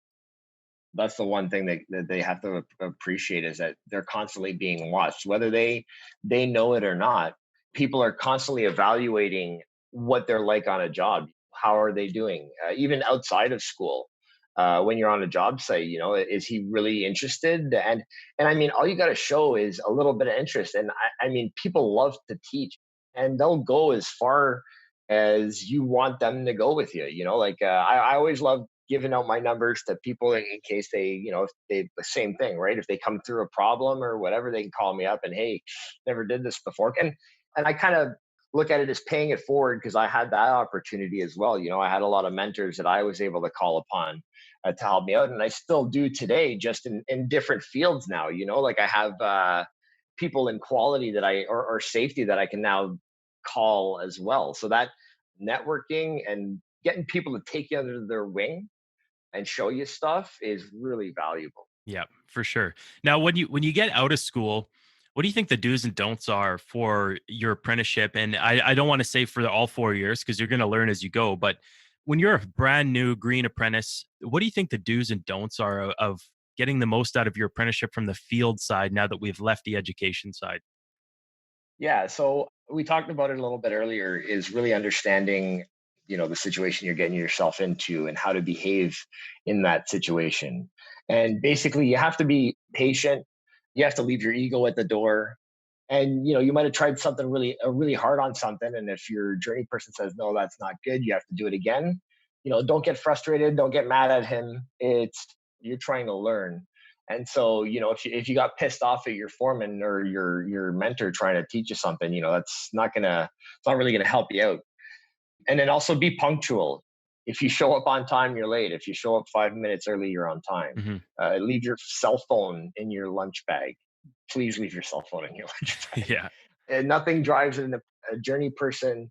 That's the one thing that they have to appreciate, is that they're constantly being watched, whether they know it or not. People are constantly evaluating what they're like on a job. How are they doing, even outside of school? When you're on a job site, is he really interested? And I mean, all you got to show is a little bit of interest. And I mean, people love to teach, and they'll go as far as you want them to go with you. I always love giving out my numbers to people in case they, if they, the same thing, right? If they come through a problem or whatever, they can call me up and, hey, never did this before. And I kind of look at it as paying it forward, because I had that opportunity as well. I had a lot of mentors that I was able to call upon to help me out. And I still do today, just in different fields now. Like I have people in quality that or safety that I can now call as well. So that networking and getting people to take you under their wing and show you stuff is really valuable. Yeah, for sure. Now, when you get out of school, what do you think the do's and don'ts are for your apprenticeship? And I don't want to say for all 4 years, because you're going to learn as you go. But when you're a brand new green apprentice, what do you think the do's and don'ts are of getting the most out of your apprenticeship from the field side now that we've left the education side? Yeah, so we talked about it a little bit earlier, is really understanding, the situation you're getting yourself into and how to behave in that situation. And basically, you have to be patient. You have to leave your ego at the door. And you might have tried something really hard on something, and if your journey person says no, that's not good, you have to do it again. Don't get frustrated, don't get mad at him. You're trying to learn. And so, if you got pissed off at your foreman or your mentor trying to teach you something, it's not really gonna help you out. And then also be punctual. If you show up on time, you're late. If you show up 5 minutes early, you're on time. Hmm. Leave your cell phone in your lunch bag. Please leave your cell phone in your lunch bag. Yeah. And nothing drives a journey person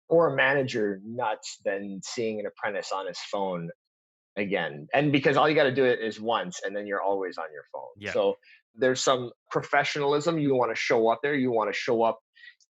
or a manager nuts than seeing an apprentice on his phone again. And because all you got to do it is once, and then you're always on your phone. Yeah. So there's some professionalism. You want to show up there. You want to show up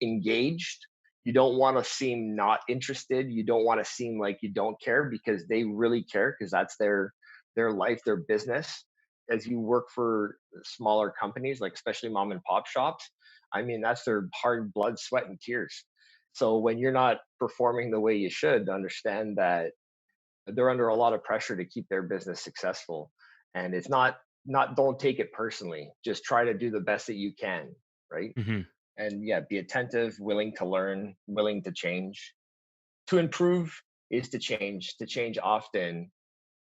engaged. You don't want to seem not interested. You don't want to seem like you don't care, because they really care, because that's their life, their business. As you work for smaller companies, like especially mom and pop shops, I mean, that's their hard blood, sweat, and tears. So when you're not performing the way you should, understand that they're under a lot of pressure to keep their business successful. And it's not don't take it personally. Just try to do the best that you can, right? Hmm. And yeah, be attentive, willing to learn, willing to change. To improve is to change. To change often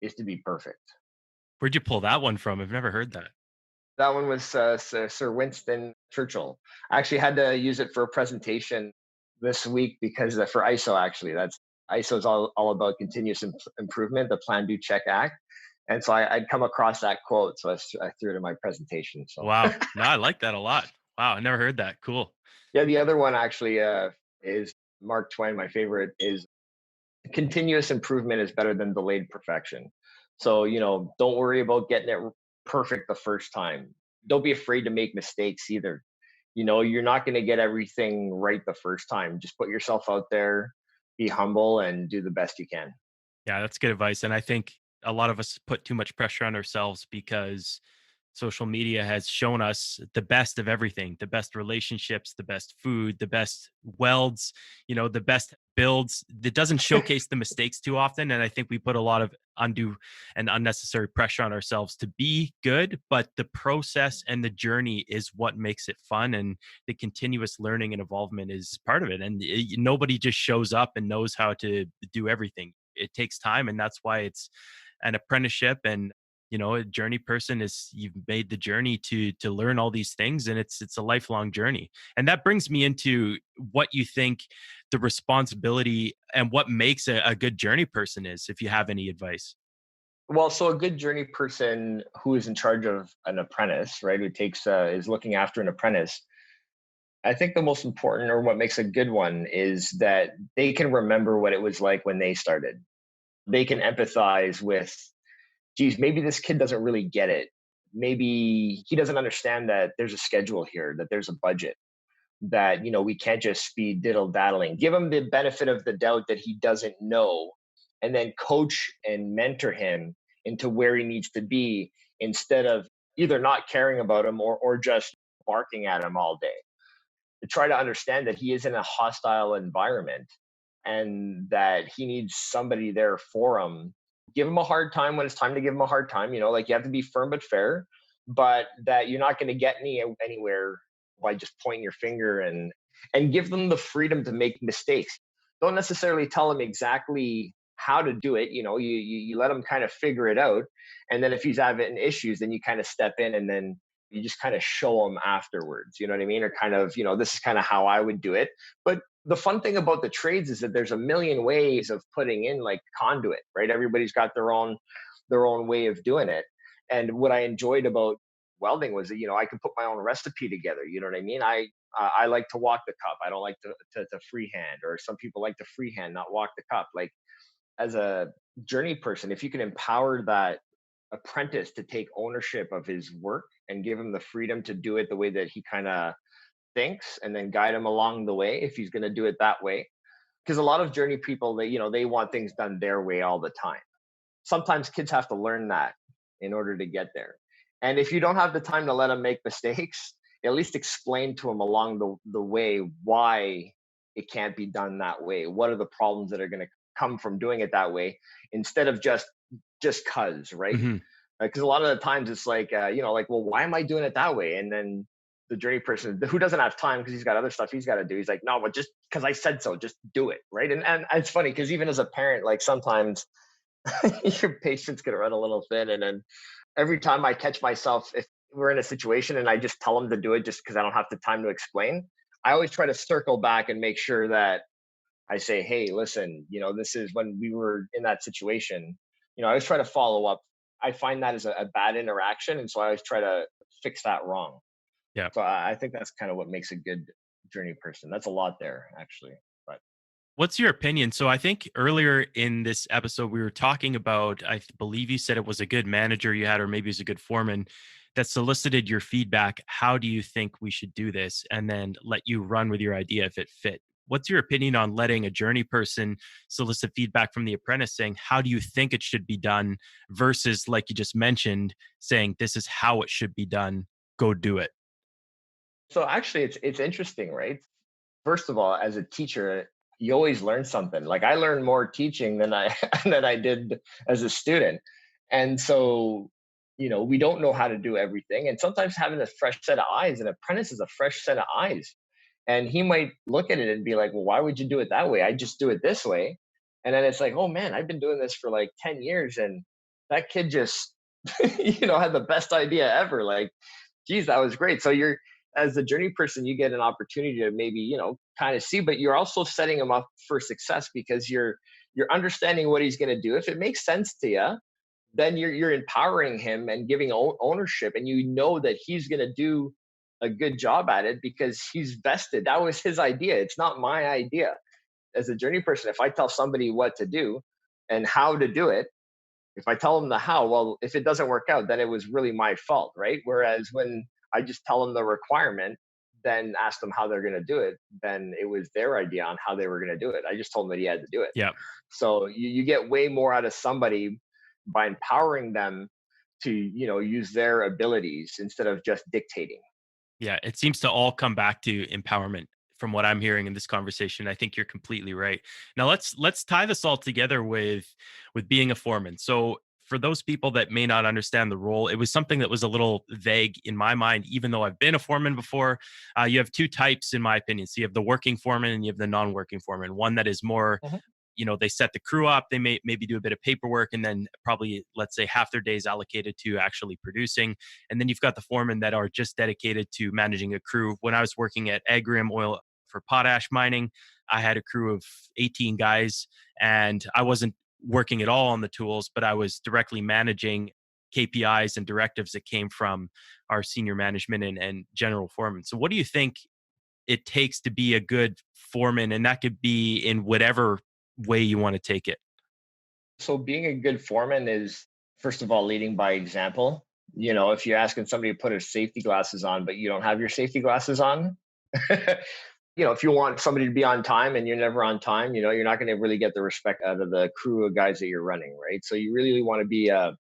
is to be perfect. Where'd you pull that one from? I've never heard that. That one was Sir Winston Churchill. I actually had to use it for a presentation this week, because for ISO, actually, that's ISO is all about continuous improvement, the plan, do, check, act. And so I'd come across that quote, so I threw it in my presentation. So Wow. No, I like that a lot. Wow, I never heard that. Cool. yeah, the other one actually is Mark Twain. My favorite is continuous improvement is better than delayed perfection. So, don't worry about getting it perfect the first time. Don't be afraid to make mistakes either. You're not going to get everything right the first time. Just put yourself out there, be humble, and do the best you can. Yeah, that's good advice. And I think a lot of us put too much pressure on ourselves because social media has shown us the best of everything, the best relationships, the best food, the best welds, the best builds. It doesn't showcase the mistakes too often. And I think we put a lot of undue and unnecessary pressure on ourselves to be good, but the process and the journey is what makes it fun. And the continuous learning and involvement is part of it. And nobody just shows up and knows how to do everything. It takes time. And that's why it's an apprenticeship. And a journey person is, you've made the journey to learn all these things, and it's a lifelong journey. And that brings me into what you think the responsibility and what makes a good journey person is, if you have any advice. Well, so a good journey person who is in charge of an apprentice, right, who takes is looking after an apprentice. I think the most important, or what makes a good one, is that they can remember what it was like when they started. They can empathize with, geez, maybe this kid doesn't really get it. Maybe he doesn't understand that there's a schedule here, that there's a budget, that, we can't just be diddle daddling. Give him the benefit of the doubt that he doesn't know, and then coach and mentor him into where he needs to be, instead of either not caring about him, or just barking at him all day. To try to understand that he is in a hostile environment, and that he needs somebody there for him. Give him a hard time when it's time to give him a hard time. Like, you have to be firm but fair, but that you're not going to get anywhere by just pointing your finger, and give them the freedom to make mistakes. Don't necessarily tell them exactly how to do it. You let them kind of figure it out. And then if he's having issues, then you kind of step in, and then you just kind of show them afterwards. You know what I mean? Or kind of, this is kind of how I would do it. But the fun thing about the trades is that there's a million ways of putting in, like, conduit, right? Everybody's got their own way of doing it. And what I enjoyed about welding was that, I could put my own recipe together. You know what I mean? I like to walk the cup. I don't like to freehand, or some people like to freehand, not walk the cup. Like, as a journey person, if you can empower that apprentice to take ownership of his work, and give him the freedom to do it the way that he kind of thinks, and then guide him along the way if he's going to do it that way. Because a lot of journey people, they want things done their way all the time. Sometimes kids have to learn that in order to get there. And if you don't have the time to let them make mistakes, at least explain to them along the way why it can't be done that way. What are the problems that are going to come from doing it that way, instead of just cuz, right? Mm-hmm. Because a lot of the times it's like, like, well, why am I doing it that way? And then the journey person who doesn't have time because he's got other stuff he's got to do, he's like, no, but just because I said so, just do it, right? And it's funny because even as a parent, like, sometimes your patience can run a little thin. And then every time I catch myself, if we're in a situation and I just tell them to do it just because I don't have the time to explain, I always try to circle back and make sure that I say, hey, listen, this is when we were in that situation. I always try to follow up. I find that is a bad interaction. And so I always try to fix that wrong. Yeah. So I think that's kind of what makes a good journey person. That's a lot there, actually. But What's your opinion? So I think earlier in this episode, we were talking about, I believe you said it was a good manager you had, or maybe it was a good foreman that solicited your feedback. How do you think we should do this? And then let you run with your idea if it fit. What's your opinion on letting a journey person solicit feedback from the apprentice, saying, how do you think it should be done, versus, like you just mentioned, saying, this is how it should be done, go do it? so actually, it's interesting, right? First of all, as a teacher, you always learn something. Like, I learned more teaching than I than I did as a student. And so, we don't know how to do everything. And sometimes having a fresh set of eyes, an apprentice is a fresh set of eyes. And he might look at it and be like, well, why would you do it that way? I just do it this way. And then it's like, oh man, I've been doing this for like 10 years. And that kid just, had the best idea ever. Like, geez, that was great. So as a journey person, you get an opportunity to maybe, kind of see, but you're also setting him up for success, because you're understanding what he's going to do. If it makes sense to you, then you're empowering him and giving ownership, and that he's going to do a good job at it because he's vested. That was his idea. It's not my idea. As a journey person, if I tell somebody what to do and how to do it, if I tell them the how, well, if it doesn't work out, then it was really my fault, right? Whereas when I just tell them the requirement, then ask them how they're going to do it, then it was their idea on how they were going to do it. I just told them that he had to do it. Yeah. So you get way more out of somebody by empowering them to, use their abilities instead of just dictating. Yeah, it seems to all come back to empowerment from what I'm hearing in this conversation. I think you're completely right. Now let's tie this all together with being a foreman. So for those people that may not understand the role, it was something that was a little vague in my mind, even though I've been a foreman before. You have two types, in my opinion. So you have the working foreman and you have the non-working foreman. One that is more they set the crew up, they may maybe do a bit of paperwork, and then probably, let's say, half their days allocated to actually producing. And then you've got the foremen that are just dedicated to managing a crew. When I was working at Agrium Oil for potash mining, I had a crew of 18 guys, and I wasn't working at all on the tools, but I was directly managing KPIs and directives that came from our senior management and general foreman. So what do you think it takes to be a good foreman? And that could be in whatever way you want to take it. So being a good foreman is, first of all, leading by example. If you're asking somebody to put his safety glasses on, but you don't have your safety glasses on, if you want somebody to be on time and you're never on time, you're not going to really get the respect out of the crew of guys that you're running, right? So you really want to be a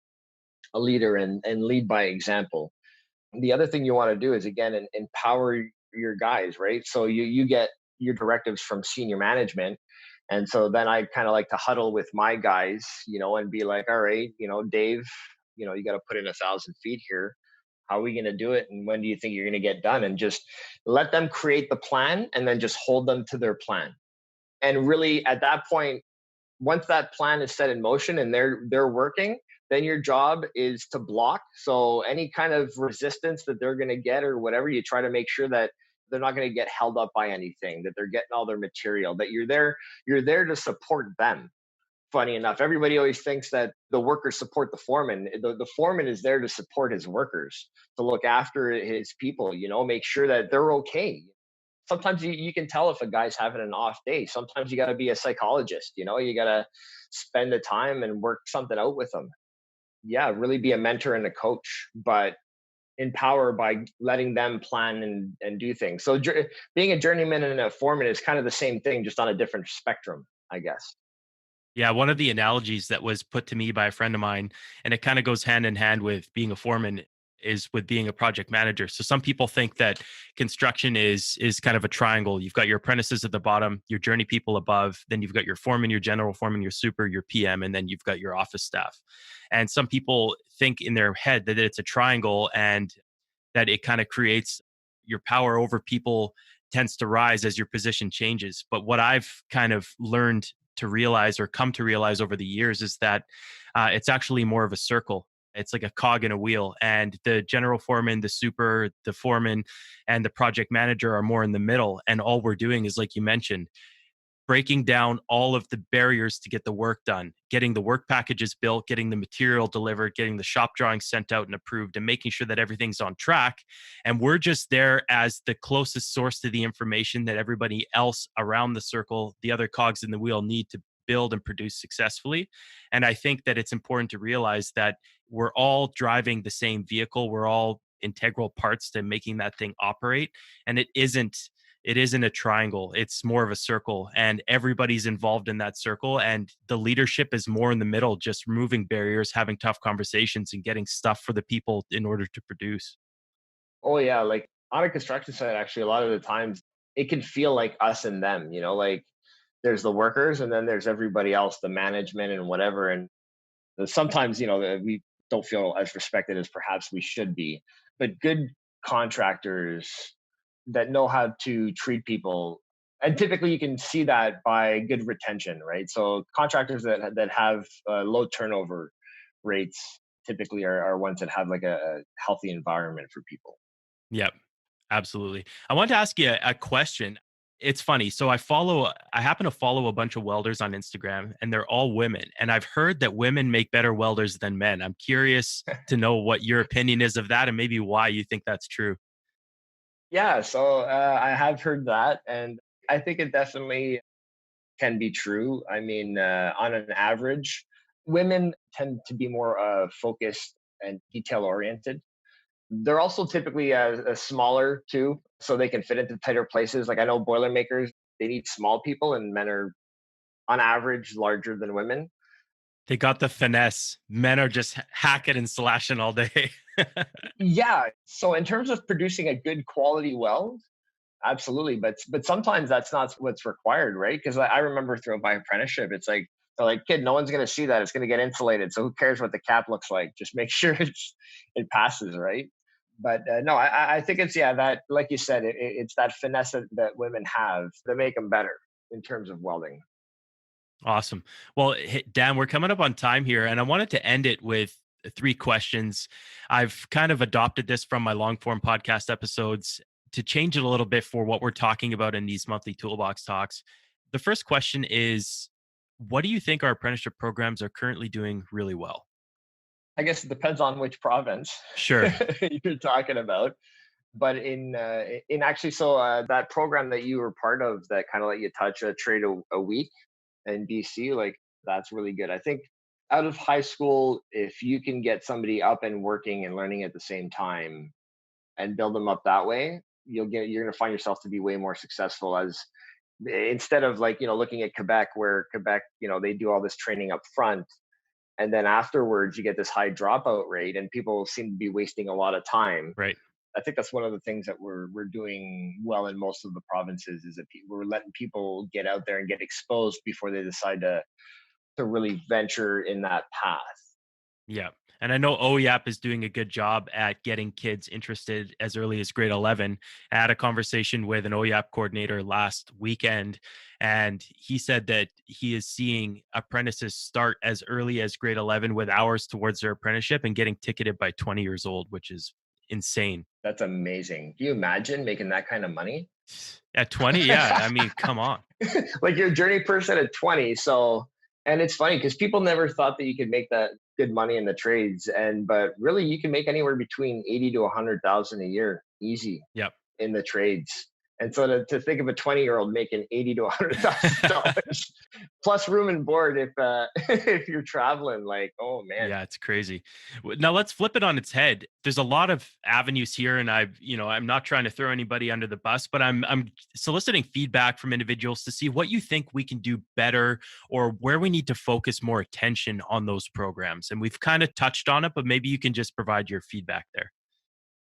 leader and lead by example. The other thing you want to do is, again, empower your guys, right? So you get your directives from senior management. And so then I kind of like to huddle with my guys, and be like, all right, Dave, you got to put in 1,000 feet here. How are we going to do it? And when do you think you're going to get done? And just let them create the plan and then just hold them to their plan. And really at that point, once that plan is set in motion and they're working, then your job is to block. So any kind of resistance that they're going to get or whatever, you try to make sure that they're not going to get held up by anything, that they're getting all their material, that you're there to support them. Funny enough, everybody always thinks that the workers support the foreman. The foreman is there to support his workers, to look after his people, make sure that they're okay. Sometimes you can tell if a guy's having an off day. Sometimes you got to be a psychologist, you got to spend the time and work something out with them. Yeah, really be a mentor and a coach, but empower by letting them plan and do things. So being a journeyman and a foreman is kind of the same thing, just on a different spectrum, I guess. Yeah, one of the analogies that was put to me by a friend of mine, and it kind of goes hand in hand with being a foreman, is with being a project manager. So some people think that construction is kind of a triangle. You've got your apprentices at the bottom, your journey people above, then you've got your foreman, your general foreman, your super, your PM, and then you've got your office staff. And some people think in their head that it's a triangle and that it kind of creates your power over people tends to rise as your position changes. But what I've kind of learned to realize or come to realize over the years is that it's actually more of a circle. It's like a cog in a wheel, and the general foreman, the super, the foreman, and the project manager are more in the middle. And all we're doing is, like you mentioned, breaking down all of the barriers to get the work done, getting the work packages built, getting the material delivered, getting the shop drawings sent out and approved, and making sure that everything's on track. And we're just there as the closest source to the information that everybody else around the circle, the other cogs in the wheel, need to build and produce successfully. And I think that it's important to realize that we're all driving the same vehicle. We're all integral parts to making that thing operate. And it isn't a triangle. It's more of a circle, and everybody's involved in that circle. And the leadership is more in the middle, just removing barriers, having tough conversations, and getting stuff for the people in order to produce. Oh yeah, like on a construction site, actually, a lot of the times it can feel like us and them. Like there's the workers, and then there's everybody else, the management and whatever. And sometimes, we don't feel as respected as perhaps we should be. But good contractors that know how to treat people, and typically you can see that by good retention, right? So contractors that have low turnover rates typically are ones that have like a healthy environment for people. Yep, absolutely. I want to ask you a question. It's funny. So I happen to follow a bunch of welders on Instagram, and they're all women. And I've heard that women make better welders than men. I'm curious to know what your opinion is of that, and maybe why you think that's true. Yeah, so I have heard that, and I think it definitely can be true. I mean, on an average, women tend to be more focused and detail oriented. They're also typically smaller too, so they can fit into tighter places. Like I know Boilermakers, they need small people, and men are on average larger than women. They got the finesse. Men are just hacking and slashing all day. Yeah. So in terms of producing a good quality weld, absolutely. But sometimes that's not what's required, right? Because I remember throughout my apprenticeship, it's like they're like, kid, no one's gonna see that. It's gonna get insulated. So who cares what the cap looks like? Just make sure it passes, right? But no, I think it's, yeah, that, like you said, it's that finesse that women have that make them better in terms of welding. Awesome. Well, Dan, we're coming up on time here, and I wanted to end it with three questions. I've kind of adopted this from my long form podcast episodes to change it a little bit for what we're talking about in these monthly Toolbox talks. The first question is, what do you think our apprenticeship programs are currently doing really well? I guess it depends on which province Sure. you're talking about. But in actually, that program that you were part of that kind of let you touch a trade a week in BC, like that's really good. I think out of high school, if you can get somebody up and working and learning at the same time and build them up that way, you're going to find yourself to be way more successful as instead of like, looking at Quebec where Quebec, they do all this training up front and then afterwards you get this high dropout rate and people seem to be wasting a lot of time. Right. I think that's one of the things that we're doing well in most of the provinces is that we're letting people get out there and get exposed before they decide to really venture in that path. Yeah. And I know OEAP is doing a good job at getting kids interested as early as grade 11. I had a conversation with an OEAP coordinator last weekend, and he said that he is seeing apprentices start as early as grade 11 with hours towards their apprenticeship and getting ticketed by 20 years old, which is insane. That's amazing. Do you imagine making that kind of money? At 20? Yeah. I mean, come on. Like you're a journey person at 20. So, and it's funny because people never thought that you could make that good money in the trades. But really you can make anywhere between 80 to 100,000 a year, easy Yep. in the trades. And so to think of a 20-year-old making 80 to 100,000 dollars plus room and board if if you're traveling, like, oh man. Yeah, it's crazy. Now let's flip it on its head. There's a lot of avenues here, and I'm not trying to throw anybody under the bus, but I'm soliciting feedback from individuals to see what you think we can do better or where we need to focus more attention on those programs. And we've kind of touched on it, but maybe you can just provide your feedback there.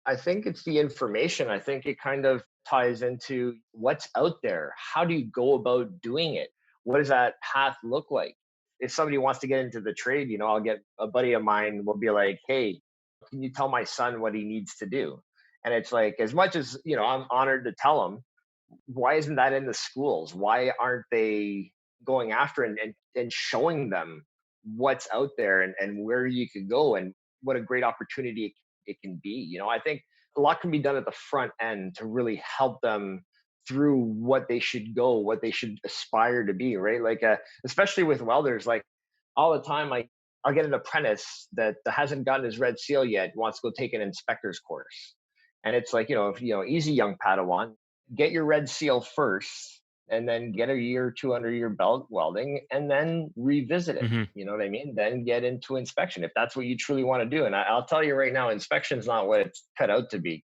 I think it's the information. I think it kind of ties into what's out there. How do you go about doing it? What does that path look like? If somebody wants to get into the trade, I'll get a buddy of mine will be like, hey, can you tell my son what he needs to do? And it's like, as much as, I'm honored to tell him, why isn't that in the schools? Why aren't they going after and showing them what's out there and where you could go and what a great opportunity it can be? I think a lot can be done at the front end to really help them through what they should go, what they should aspire to be, right? Like, especially with welders, like all the time, I'll get an apprentice that hasn't gotten his red seal yet, wants to go take an inspector's course. And it's like, easy young Padawan, get your red seal first and then get a year or two under your belt welding and then revisit it. Hmm. You know what I mean? Then get into inspection if that's what you truly want to do. And I'll tell you right now, inspection is not what it's cut out to be.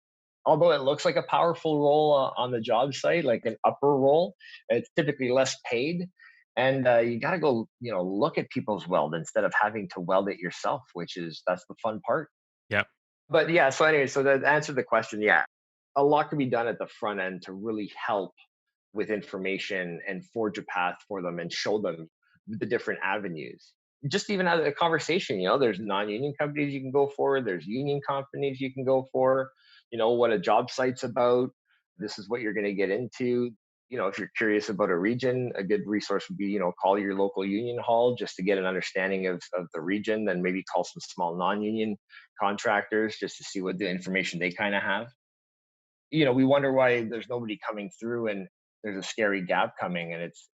Although it looks like a powerful role on the job site, like an upper role, it's typically less paid. And you got to go, look at people's weld instead of having to weld it yourself, that's the fun part. Yep. But yeah, so anyway, so to answer the question, yeah, a lot can be done at the front end to really help with information and forge a path for them and show them the different avenues. Just even as a conversation, there's non-union companies you can go for, there's union companies you can go for, what a job site's about. This is what you're going to get into. If you're curious about a region, a good resource would be, call your local union hall just to get an understanding of the region, then maybe call some small non-union contractors just to see what the information they kind of have. We wonder why there's nobody coming through and there's a scary gap coming, and it's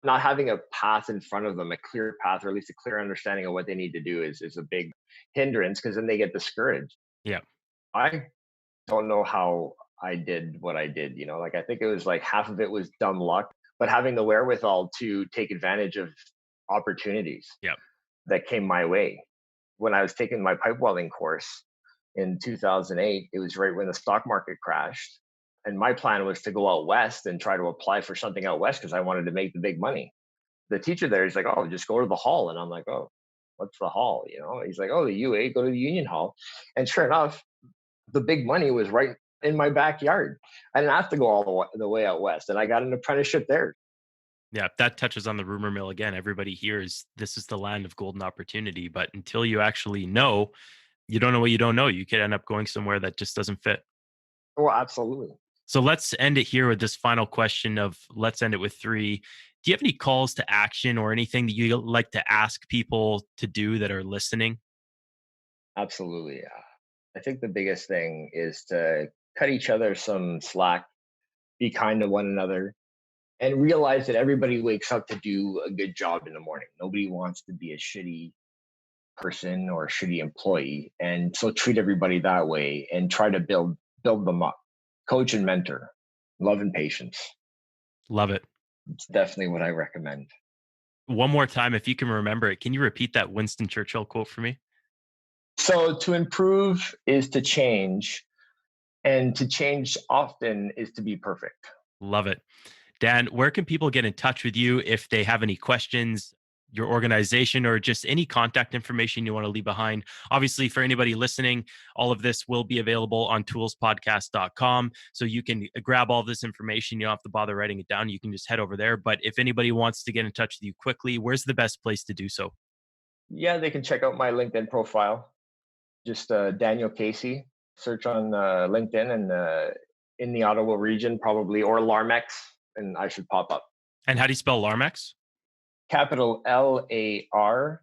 not having a path in front of them, a clear path, or at least a clear understanding of what they need to do is a big hindrance because then they get discouraged. Yeah. I don't know how I did what I did, like I think it was like half of it was dumb luck, but having the wherewithal to take advantage of opportunities Yeah. that came my way. When I was taking my pipe welding course in 2008, it was right when the stock market crashed. And my plan was to go out west and try to apply for something out west because I wanted to make the big money. The teacher there is like, oh, just go to the hall. And I'm like, oh, what's the hall? He's like, oh, the UA, go to the union hall. And sure enough, the big money was right in my backyard. I didn't have to go all the way out west. And I got an apprenticeship there. Yeah, that touches on the rumor mill again. Everybody hears this is the land of golden opportunity, but until you actually know, you don't know what you don't know. You could end up going somewhere that just doesn't fit. Oh, absolutely. So let's end it here with this final question let's end it with three. Do you have any calls to action or anything that you like to ask people to do that are listening? Absolutely. I think the biggest thing is to cut each other some slack, be kind to one another, and realize that everybody wakes up to do a good job in the morning. Nobody wants to be a shitty person or a shitty employee. And so treat everybody that way and try to build them up. Coach and mentor, love and patience. Love it. It's definitely what I recommend. One more time, if you can remember it, can you repeat that Winston Churchill quote for me? So to improve is to change, and to change often is to be perfect. Love it. Dan, where can people get in touch with you if they have any questions, your organization, or just any contact information you want to leave behind? Obviously, for anybody listening, all of this will be available on toolspodcast.com. So you can grab all this information. You don't have to bother writing it down. You can just head over there. But if anybody wants to get in touch with you quickly, where's the best place to do so? Yeah, they can check out my LinkedIn profile. Just Daniel Casey. Search on LinkedIn and in the Ottawa region, probably, or Larmx, and I should pop up. And how do you spell Larmax? Capital LAR-MEX.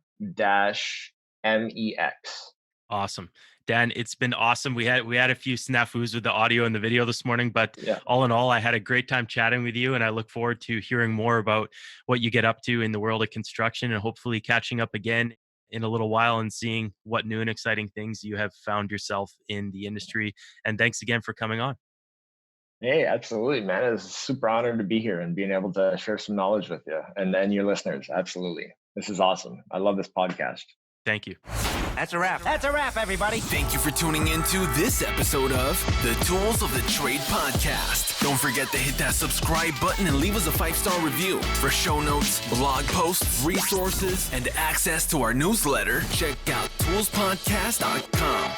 Awesome. Dan, it's been awesome. We had a few snafus with the audio and the video this morning, but all in all, I had a great time chatting with you, and I look forward to hearing more about what you get up to in the world of construction, and hopefully catching up again in a little while and seeing what new and exciting things you have found yourself in the industry. And thanks again for coming on. Hey, absolutely, man. It's a super honor to be here and being able to share some knowledge with you and your listeners. Absolutely. This is awesome. I love this podcast. Thank you. That's a wrap. That's a wrap, everybody. Thank you for tuning into this episode of the Tools of the Trade podcast. Don't forget to hit that subscribe button and leave us a 5-star review. For show notes, blog posts, resources, and access to our newsletter, check out toolspodcast.com.